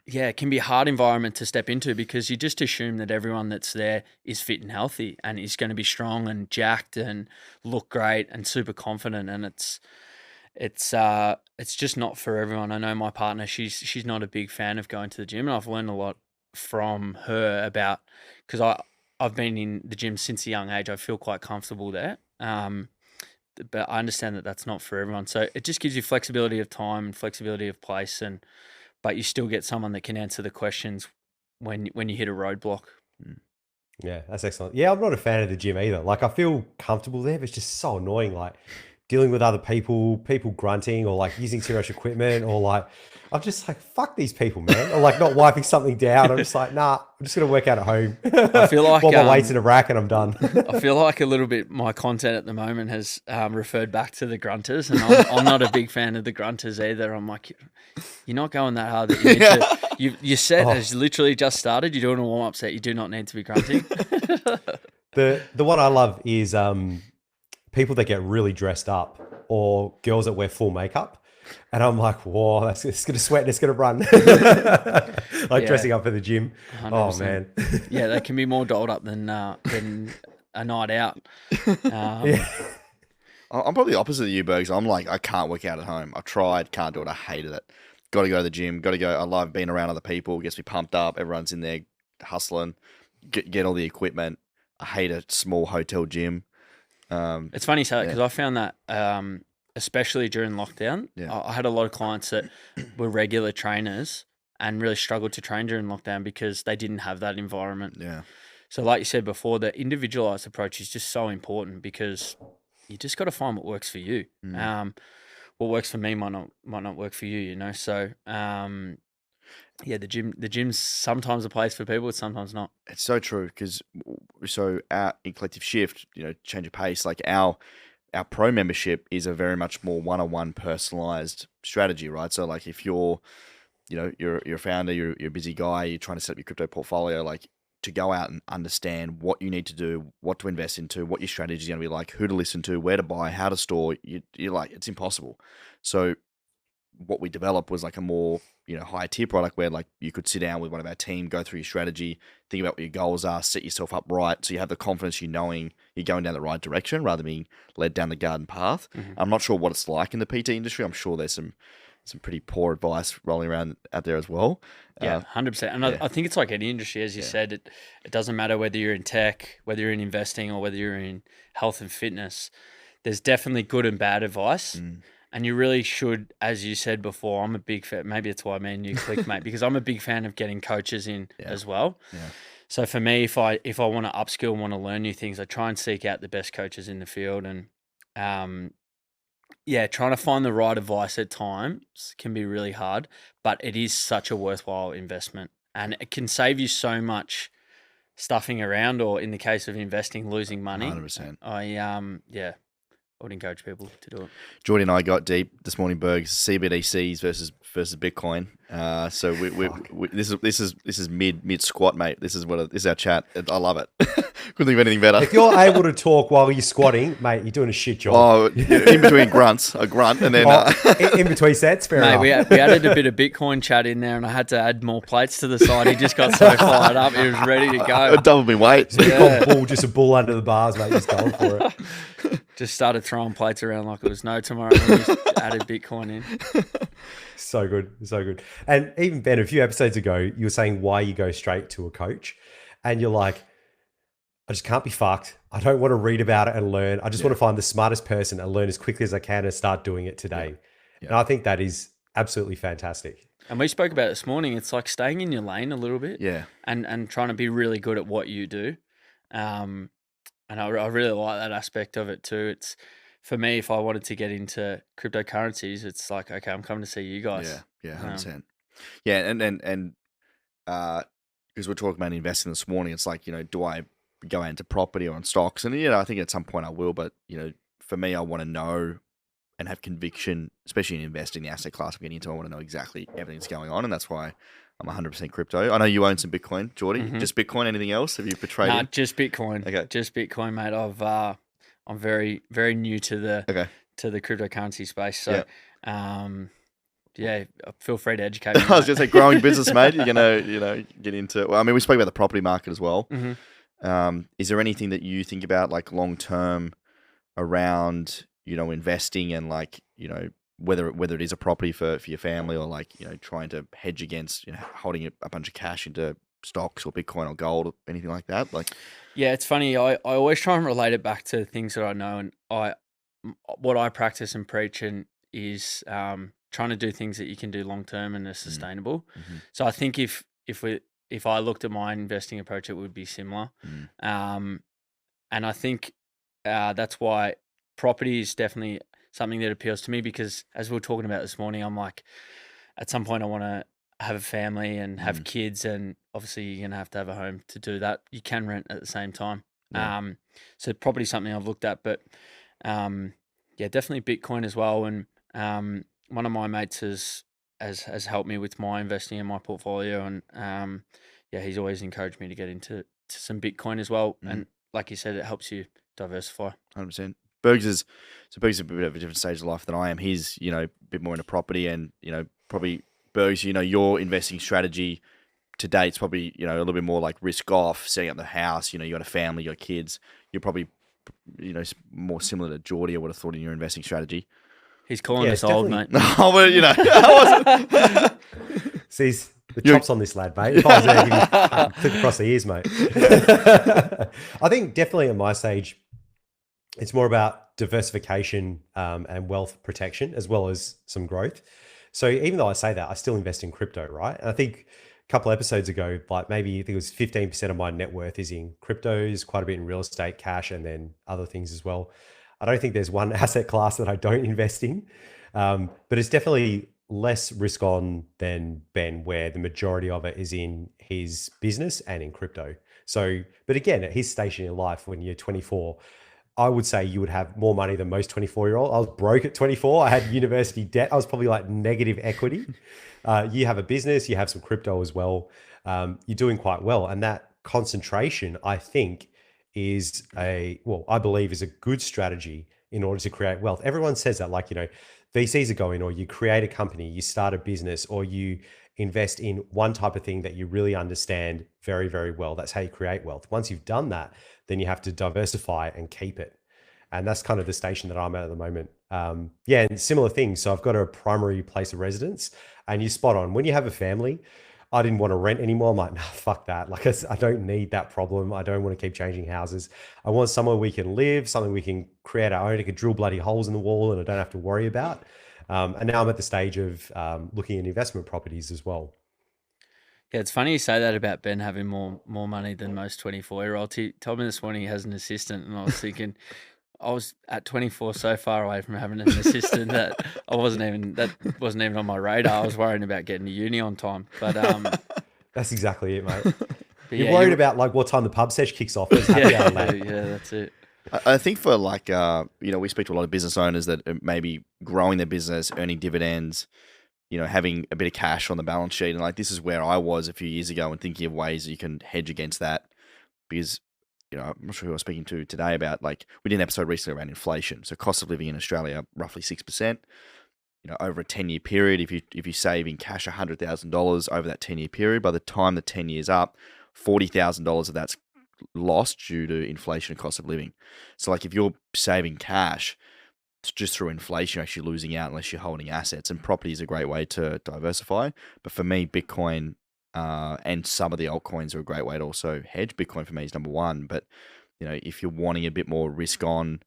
it can be a hard environment to step into because you just assume that everyone that's there is fit and healthy and is going to be strong and jacked and look great and super confident, and it's just not for everyone. I know my partner, she's not a big fan of going to the gym, and I've learned a lot from her about, because I've been in the gym since a young age. I feel quite comfortable there. But I understand that that's not for everyone. So it just gives you flexibility of time and flexibility of place, but you still get someone that can answer the questions when you hit a roadblock. Yeah, that's excellent. Yeah, I'm not a fan of the gym either. Like, I feel comfortable there, but it's just so annoying. Like, dealing with other people grunting, or like using too much equipment, or like, I'm just like, fuck these people, man. Or like not wiping something down. I'm just like, nah, I'm just going to work out at home. I feel like while my weight's in a rack and I'm done. I feel like a little bit my content at the moment has referred back to the grunters, and I'm not a big fan of the grunters either. I'm like, you're not going that hard. That you need to, your set has literally just started. You're doing a warm-up set. You do not need to be grunting. The one I love is people that get really dressed up, or girls that wear full makeup. And I'm like, whoa, it's going to sweat and it's going to run. Like dressing up for the gym. 100%. Oh, man. Yeah, they can be more dolled up than a night out. I'm probably the opposite of you, Bergs. I'm like, I can't work out at home. I've tried, can't do it. I hated it. Got to go to the gym. Got to go. I love being around other people. Gets me pumped up. Everyone's in there hustling. Get all the equipment. I hate a small hotel gym. It's funny you say that, because I found that especially during lockdown, I had a lot of clients that were regular trainers and really struggled to train during lockdown because they didn't have that environment. Yeah. So like you said before, the individualized approach is just so important, because you just got to find what works for you. What works for me might not work for you, you know? So, the gym's sometimes a place for people, it's sometimes not. It's so true, because our in collective shift, change of pace, like our our pro membership is a very much more one-on-one personalized strategy, right? So like if you're a founder, you're a busy guy, you're trying to set up your crypto portfolio, like to go out and understand what you need to do, what to invest into, what your strategy is going to be like, who to listen to, where to buy, how to store, you're like, it's impossible. So what we developed was like a more, higher tier product where like you could sit down with one of our team, go through your strategy, think about what your goals are, set yourself up right. So you have the confidence, knowing you're going down the right direction rather than being led down the garden path. I'm not sure what it's like in the PT industry. I'm sure there's some pretty poor advice rolling around out there as well. Yeah, 100%. And I think it's like any industry, as you said, it doesn't matter whether you're in tech, whether you're in investing, or whether you're in health and fitness. There's definitely good and bad advice. And you really should, as you said before, I'm a big fan. Maybe it's why me and you click, mate, because I'm a big fan of getting coaches in as well. Yeah. So for me, if I want to upskill and want to learn new things, I try and seek out the best coaches in the field. And trying to find the right advice at times can be really hard, but it is such a worthwhile investment, and it can save you so much stuffing around, or in the case of investing, losing money. 100%. I would encourage people to do it. Jordy and I got deep this morning, Bergs, CBDCs versus Bitcoin. So this is mid squat, mate. This is our chat. I love it. Couldn't think of anything better. If you're able to talk while you're squatting, mate, you're doing a shit job. Oh, in between grunts, a grunt, and then in between sets, fair mate, enough. we added a bit of Bitcoin chat in there, and I had to add more plates to the side. He just got so fired up, he was ready to go. Double me weight. Just a bull under the bars, mate. Just going for it. Just started throwing plates around like it was no tomorrow, and just added Bitcoin in. So good, so good. And even Ben, a few episodes ago, you were saying why you go straight to a coach, and you're like, I just can't be fucked. I don't want to read about it and learn. I just want to find the smartest person and learn as quickly as I can and start doing it today. Yeah. And I think that is absolutely fantastic. And we spoke about it this morning. It's like staying in your lane a little bit. Yeah. And trying to be really good at what you do. And I really like that aspect of it too. It's, for me, if I wanted to get into cryptocurrencies, it's like, okay, I'm coming to see you guys. Yeah, 100%. Yeah, and because we're talking about investing this morning, it's like, do I go into property or on stocks? And, I think at some point I will, but, for me, I want to know and have conviction, especially in investing, the asset class I'm getting into. I want to know exactly everything that's going on, and that's why I'm 100% crypto. I know you own some Bitcoin, Geordie. Just Bitcoin. Anything else? Have you portrayed? Nah, just Bitcoin. Okay, just Bitcoin, mate. I'm very, very new to the cryptocurrency space. So, feel free to educate me. I was going to say, growing business, mate. You're gonna, get into. Well, I mean, we spoke about the property market as well. Is there anything that you think about, like long term, around investing and like whether it is a property for your family, or like trying to hedge against holding a bunch of cash into stocks or Bitcoin or gold or anything like that? Like, yeah, it's funny. I always try and relate it back to things that I know, and what I practice and preach is trying to do things that you can do long term and are sustainable. So I think if I looked at my investing approach, it would be similar. And I think that's why property is definitely something that appeals to me, because as we were talking about this morning, I'm like, at some point I want to have a family and have kids, and obviously you're going to have a home to do that. You can rent at the same time. So property is something I've looked at, but definitely Bitcoin as well. And one of my mates has helped me with my investing in my portfolio, and he's always encouraged me to get into some Bitcoin as well. And like you said, it helps you diversify. 100%. Bergs is a bit of a different stage of life than I am. He's a bit more into property, and probably Bergs, your investing strategy to date is probably a little bit more like risk off, setting up the house. You got a family, you got kids. You're probably more similar to Geordie, I would have thought, in your investing strategy. He's calling us old, mate. No, well, I wasn't. See, the chops on this lad, mate. If I was there, he'd click across the ears, mate. I think definitely at my stage, it's more about diversification and wealth protection, as well as some growth. So even though I say that, I still invest in crypto, right? And I think a couple episodes ago, like maybe I think it was 15% of my net worth is in cryptos, quite a bit in real estate, cash, and then other things as well. I don't think there's one asset class that I don't invest in, but it's definitely less risk on than Ben, where the majority of it is in his business and in crypto. So, but again, at his station in life, when you're 24, I would say you would have more money than most 24-year-old. I was broke at 24. I had university debt. I was probably like negative equity. You have a business, you have some crypto as well. You're doing quite well. And that concentration, I think, I believe is a good strategy in order to create wealth. Everyone says that, like, VCs are going, or you create a company, you start a business, or you invest in one type of thing that you really understand very, very well. That's how you create wealth. Once you've done that, then you have to diversify and keep it. And that's kind of the station that I'm at the moment. Yeah, and similar things. So I've got a primary place of residence, and you're spot on. When you have a family, I didn't want to rent anymore. I'm like, nah, fuck that. Like, I don't need that problem. I don't want to keep changing houses. I want somewhere we can live, something we can create our own. I could drill bloody holes in the wall and I don't have to worry about. And now I'm at the stage of looking at investment properties as well. Yeah, it's funny you say that about Ben having more money than most 24-year-olds. He told me this morning he has an assistant, and I was thinking, I was at 24 so far away from having an assistant that wasn't even on my radar. I was worrying about getting to uni on time. But That's exactly it, mate. but You're yeah, worried about like what time the pub sesh kicks off. There's happy hour, mate. yeah, that's it. I think for like, we speak to a lot of business owners that are maybe growing their business, earning dividends, having a bit of cash on the balance sheet. And like, this is where I was a few years ago and thinking of ways you can hedge against that because, I'm not sure who I was speaking to today about, like, we did an episode recently around inflation. So cost of living in Australia, roughly 6%, over a 10-year period. If you save in cash $100,000 over that 10-year period, by the time the 10 years up, $40,000 of that's lost due to inflation and cost of living. So like if you're saving cash, it's just through inflation, you're actually losing out unless you're holding assets. And property is a great way to diversify. But for me, Bitcoin and some of the altcoins are a great way to also hedge. Bitcoin for me is number one. But if you're wanting a bit more risk on,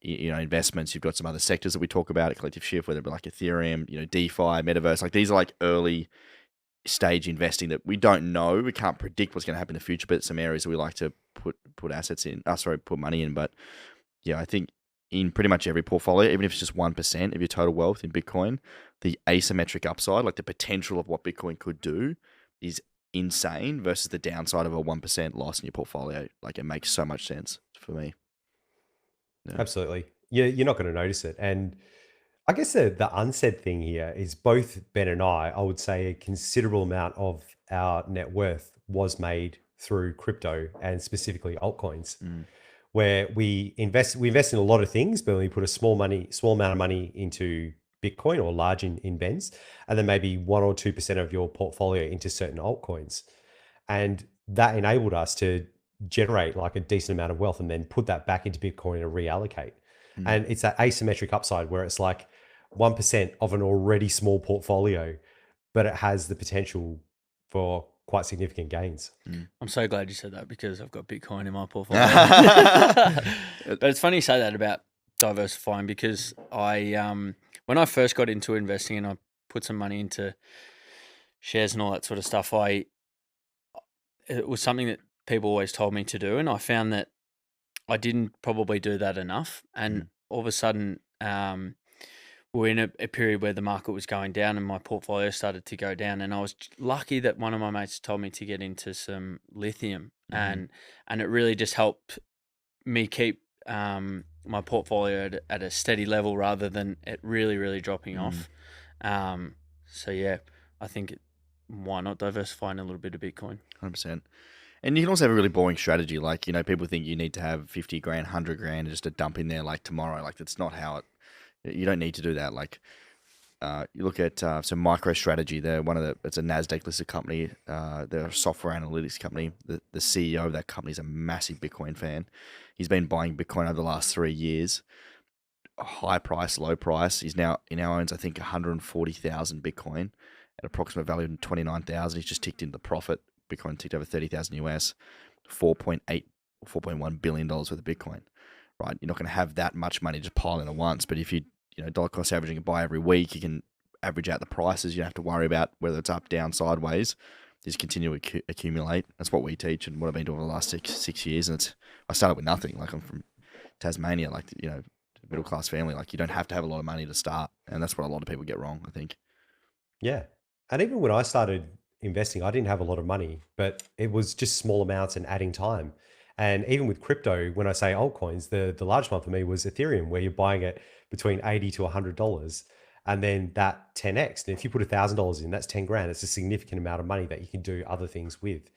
investments, you've got some other sectors that we talk about, a collective shift, whether it be like Ethereum, DeFi, Metaverse. Like these are like early stage investing that we don't know. We can't predict what's going to happen in the future, but it's some areas that we like to put assets in. Put money in. But yeah, I think in pretty much every portfolio, even if it's just 1% of your total wealth in Bitcoin, the asymmetric upside, like the potential of what Bitcoin could do, is insane versus the downside of a 1% loss in your portfolio. Like it makes so much sense for me. Yeah. Absolutely. You're not going to notice it. And I guess the unsaid thing here is both Ben and I would say a considerable amount of our net worth was made through crypto and specifically altcoins, where we invest in a lot of things, but we put a small amount of money into Bitcoin or large in Ben's, and then maybe 1 or 2% of your portfolio into certain altcoins. And that enabled us to generate like a decent amount of wealth and then put that back into Bitcoin and reallocate. And it's that asymmetric upside where it's like 1% of an already small portfolio, but it has the potential for quite significant gains. I'm so glad you said that because I've got Bitcoin in my portfolio. But it's funny you say that about diversifying because when I first got into investing and I put some money into shares and all that sort of stuff, it was something that people always told me to do, and I found that I didn't probably do that enough. And all of a sudden, we're in a period where the market was going down and my portfolio started to go down. And I was lucky that one of my mates told me to get into some lithium, and it really just helped me keep my portfolio at a steady level rather than it really, really dropping off. So yeah, I think why not diversify in a little bit of Bitcoin? 100%. And you can also have a really boring strategy. Like, people think you need to have 50 grand, 100 grand just to dump in there like tomorrow. Like, that's not how you don't need to do that. Like, you look at some MicroStrategy. It's a NASDAQ listed company. They're a software analytics company. The CEO of that company is a massive Bitcoin fan. He's been buying Bitcoin over the last 3 years. High price, low price. He now owns, I think, 140,000 Bitcoin at approximate value of 29,000. He's just ticked into the profit. Bitcoin ticked over 30,000 US, $4.8 or $4.1 billion worth of Bitcoin, right? You're not going to have that much money just pile in at once. But if dollar cost averaging and buy every week, you can average out the prices. You don't have to worry about whether it's up, down, sideways. Just continue to accumulate. That's what we teach and what I've been doing over the last six years. And I started with nothing. Like, I'm from Tasmania, like, middle class family. Like, you don't have to have a lot of money to start. And that's what a lot of people get wrong, I think. Yeah. And even when I started investing, I didn't have a lot of money, but it was just small amounts and adding time. And even with crypto, when I say altcoins, the largest one for me was Ethereum, where you're buying it between $80 to $100. And then that 10x. And if you put $1,000 in, that's 10 grand. It's a significant amount of money that you can do other things with.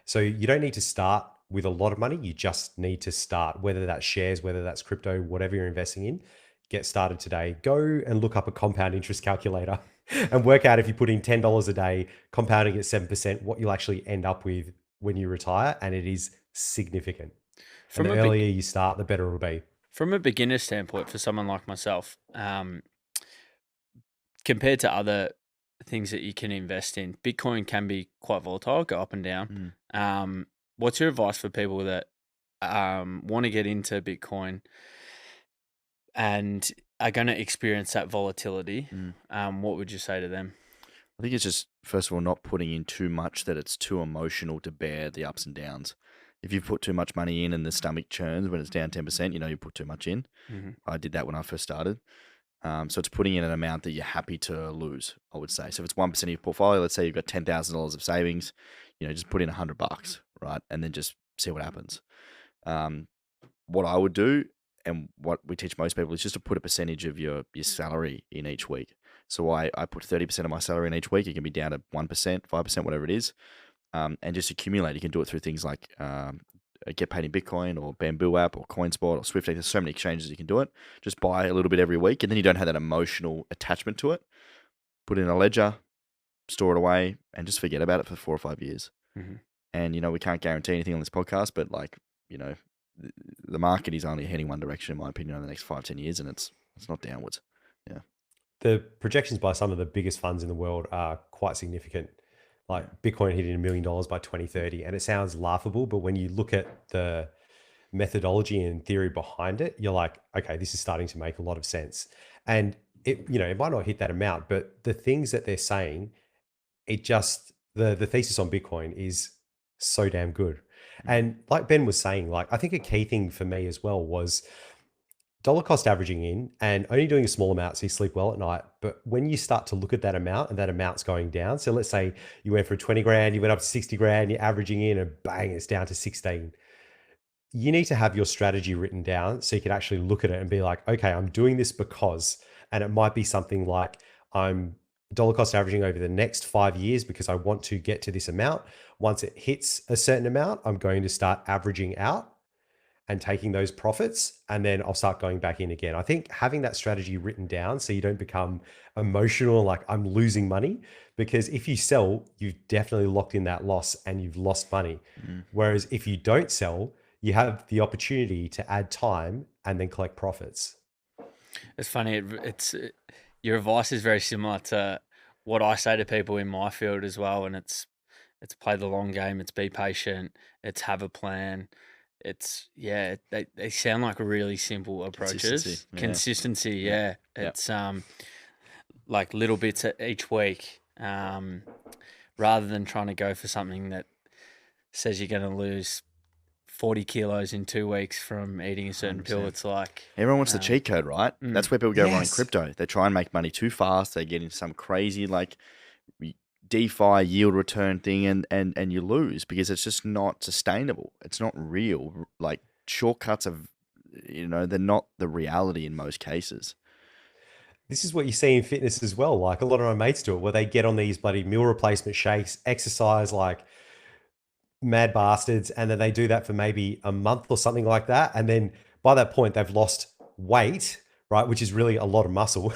So you don't need to start with a lot of money. You just need to start, whether that's shares, whether that's crypto, whatever you're investing in, get started today. Go and look up a compound interest calculator and work out if you put in $10 a day, compounding at 7%, what you'll actually end up with when you retire. And it is significant. From And the a earlier you start, the better it'll be. from a beginner standpoint, for someone like myself, compared to other things that you can invest in, Bitcoin can be quite volatile, go up and down. What's your advice for people that want to get into Bitcoin and are going to experience that volatility? What would you say to them? I think it's just, first of all, not putting in too much that it's too emotional to bear the ups and downs. If you put too much money in and the stomach churns when it's down 10%, you put too much in. I did that when I first started. So it's putting in an amount that you're happy to lose, I would say. So if it's 1% of your portfolio, let's say you've got $10,000 of savings, just put in $100, right? And then just see what happens. What I would do, and what we teach most people, is just to put a percentage of your salary in each week. So I put 30% of my salary in each week. It can be down to 1%, 5%, whatever it is. And just accumulate. You can do it through things like Get Paid in Bitcoin or Bamboo app or CoinSpot or Swift. There's so many exchanges you can do it. Just buy a little bit every week, and then you don't have that emotional attachment to it. Put it in a ledger, store it away, and just forget about it for 4 or 5 years. And, we can't guarantee anything on this podcast, but the market is only heading one direction, in my opinion, over the next 5-10 years, and it's not downwards. Yeah. The projections by some of the biggest funds in the world are quite significant. Like Bitcoin hitting $1 million by 2030. And it sounds laughable, but when you look at the methodology and theory behind it, you're like, okay, this is starting to make a lot of sense. And it might not hit that amount, but the things that they're saying, it just, the thesis on Bitcoin is so damn good. And like Ben was saying, I think a key thing for me as well was dollar cost averaging in and only doing a small amount so you sleep well at night. But when you start to look at that amount and that amount's going down, so let's say you went for 20 grand, you went up to 60 grand, you're averaging in and bang, it's down to 16. You need to have your strategy written down so you can actually look at it and be like, okay, I'm doing this because, and it might be something like I'm dollar cost averaging over the next 5 years because I want to get to this amount. Once it hits a certain amount, I'm going to start averaging out and taking those profits, and then I'll start going back in again. I think having that strategy written down so you don't become emotional, like I'm losing money, because if you sell, you've definitely locked in that loss and you've lost money. Whereas if you don't sell, you have the opportunity to add time and then collect profits. It's funny. Your advice is very similar to what I say to people in my field as well, and it's play the long game. It's be patient. It's have a plan. They sound like really simple approaches. Consistency, yeah. It's like little bits each week, rather than trying to go for something that says you're going to lose 40 kilos in 2 weeks from eating a certain 100%. pill. It's like everyone wants the cheat code, right? That's where people go wrong in Yes. crypto. They try and make money too fast. They get into some crazy DeFi yield return thing, and you lose because it's just not sustainable. It's not real. Like shortcuts are, they're not the reality in most cases. This is what you see in fitness as well. Like a lot of my mates do it, where they get on these bloody meal replacement shakes, exercise like mad bastards, and then they do that for maybe a month or something like that. And then by that point, they've lost weight, right? Which is really a lot of muscle.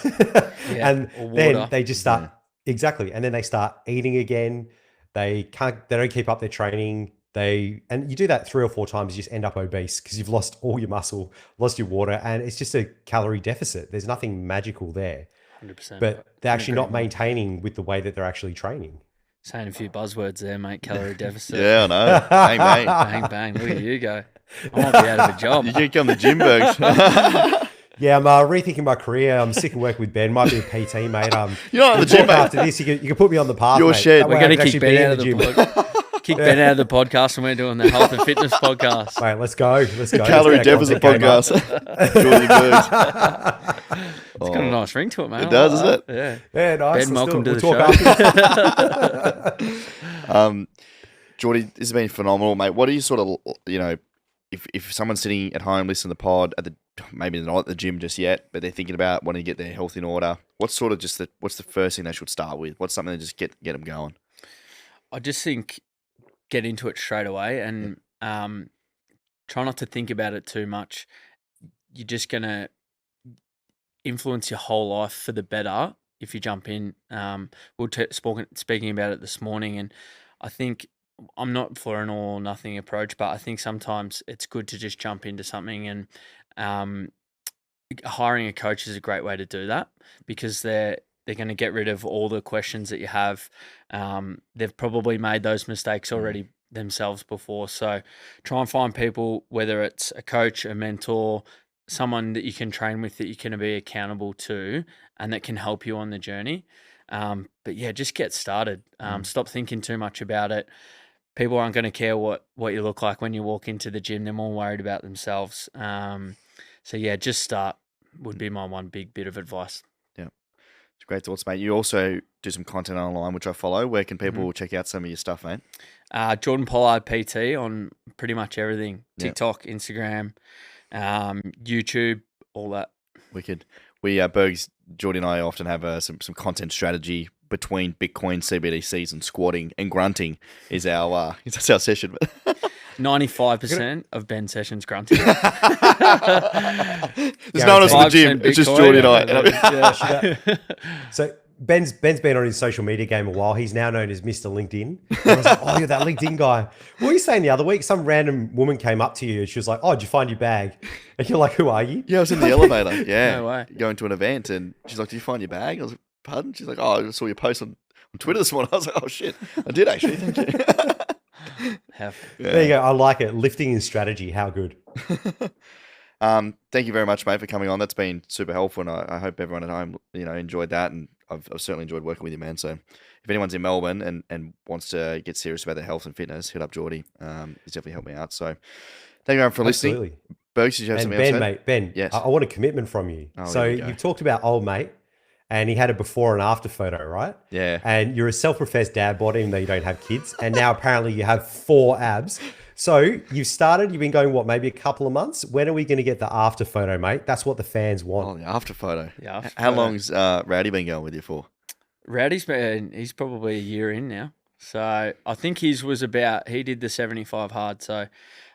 And or then water. they just start, exactly. And then they start eating again. They don't keep up their training. And you do that 3 or 4 times, you just end up obese because you've lost all your muscle, lost your water, and it's just a calorie deficit. There's nothing magical there. 100%. But they're actually not Agreement. maintaining with the way that they're actually training. Saying a few buzzwords there, mate. Calorie deficit. Yeah, I know. Bang, bang. Bang, bang. Look at you go. I might be out of a job. You can come to Gym Bergs. Yeah, I'm rethinking my career. I'm sick of working with Ben. Might be a PT, mate. You're not at the gym, mate. After this, you can put me on the path. Your mate. shed. That We're way I going to can kick actually be Ben in out of the podcast. Kick Ben out of the podcast, and we're doing the health and fitness podcast. Mate, let's go. Let's go. Calorie Let's get that deficit content going, podcast. Jordy Bergs. It's got a nice ring to it, man. It does, doesn't it? Yeah. mate. Yeah, nice. Ben, Let's welcome do to it. the We'll talk show. after. Jordy, this has been phenomenal, mate. What are you sort of, if someone's sitting at home listening to the pod maybe they're not at the gym just yet, but they're thinking about wanting to get their health in order, what's the first thing they should start with? What's something that just get them going? I just think get into it straight away and try not to think about it too much. You're just gonna influence your whole life for the better if you jump in. We were speaking about it this morning, and I think I'm not for an all or nothing approach, but I think sometimes it's good to just jump into something, and hiring a coach is a great way to do that because they're going to get rid of all the questions that you have. They've probably made those mistakes already themselves before. So try and find people, whether it's a coach, a mentor, someone that you can train with that you can be accountable to and that can help you on the journey. But yeah, just get started. Stop thinking too much about it. People aren't going to care what you look like when you walk into the gym. They're more worried about themselves. So yeah, just start would be my one big bit of advice. Yeah. It's great thoughts, mate. You also do some content online, which I follow. Where can people check out some of your stuff, mate? Jordan Pollard PT on pretty much everything. TikTok, Instagram, YouTube, all that. Wicked. We, Bergs, Jordy and I often have some content strategy between Bitcoin, CBDCs and squatting and grunting is that's our session. 95% of Ben's sessions grunting. There's no one else in the gym. It's just Jordy and I. So Ben's been on his social media game a while. He's now known as Mr. LinkedIn. And I was like, oh, you're that LinkedIn guy. What were you saying the other week? Some random woman came up to you and she was like, oh, did you find your bag? And you're like, who are you? Yeah, I was in the elevator. Yeah. No way. Going to an event and she's like, did you find your bag? I was like, pardon? She's like, oh, I saw your post on Twitter this morning. I was like, oh shit, I did actually. Thank you. There you go. I like it. Lifting in strategy. How good. Thank you very much, mate, for coming on. That's been super helpful, and I hope everyone at home, enjoyed that. And I've certainly enjoyed working with you, man. So if anyone's in Melbourne and wants to get serious about their health and fitness, hit up Geordie. He's definitely helped me out. So thank you everyone for listening. Bergs, did you have something else? Mate, Ben, yes. I want a commitment from you. So you've talked about old mate, and he had a before and after photo, right? Yeah. And you're a self-professed dad bod, even though you don't have kids. And now apparently you have 4 abs. So you've been going, maybe a couple of months? When are we going to get the after photo, mate? That's what the fans want. Oh, the after photo. Yeah. How long's Rowdy been going with you for? He's probably a year in now. So I think he did the 75 hard. So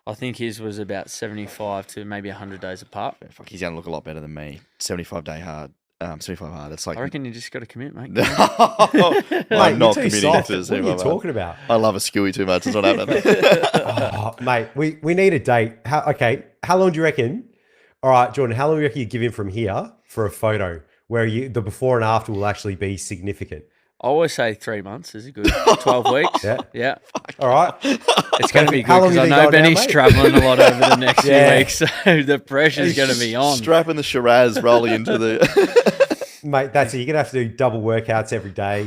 I think his was about 75 to maybe 100 days apart. Yeah, fuck, he's going to look a lot better than me. 75-day hard. 75 hard. It's like, I reckon you just got to commit, mate. I'm not committing soft. to What are you talking about? I love a skewy too much. It's not happening. Oh, mate, we need a date. How long do you reckon? All right, Jordan, how long do you reckon you give him from here for a photo where the before and after will actually be significant? I always say 3 months is a good 12 weeks. Yeah. All right. It's going to be good because I know Benny's traveling a lot over the next few weeks, so the pressure's going to be on. Strapping the Shiraz rolling into the... Mate, that's it. You're going to have to do double workouts every day.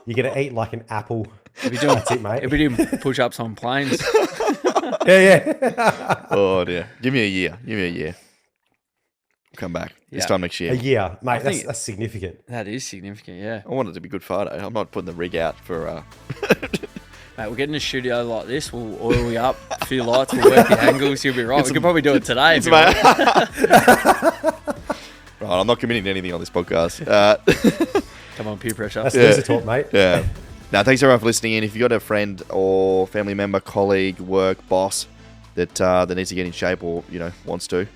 You're going to eat like an apple. That's it, mate. If we do push-ups on planes. Yeah. Oh, dear. Give me a year. Come back this time next year. A year, mate. That's significant. That is significant, yeah. I want it to be Good Friday. I'm not putting the rig out for... Mate, we'll get in a studio like this. We'll oil you up, a few lights, we'll work your angles. You'll be right. We could probably do it today if you want. Right, I'm not committing to anything on this podcast. Come on, peer pressure. That's loser talk, mate. Yeah. Now, thanks everyone for listening in. If you've got a friend or family member, colleague, work, boss that needs to get in shape or, wants to,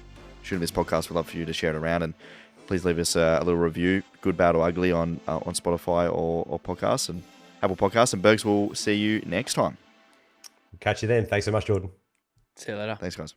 shoot in this podcast. We'd love for you to share it around, and please leave us a little review, good, bad, or ugly, on Spotify or podcasts and Apple Podcasts. And Bergs, will see you next time. Catch you then. Thanks so much, Jordan. See you later. Thanks, guys.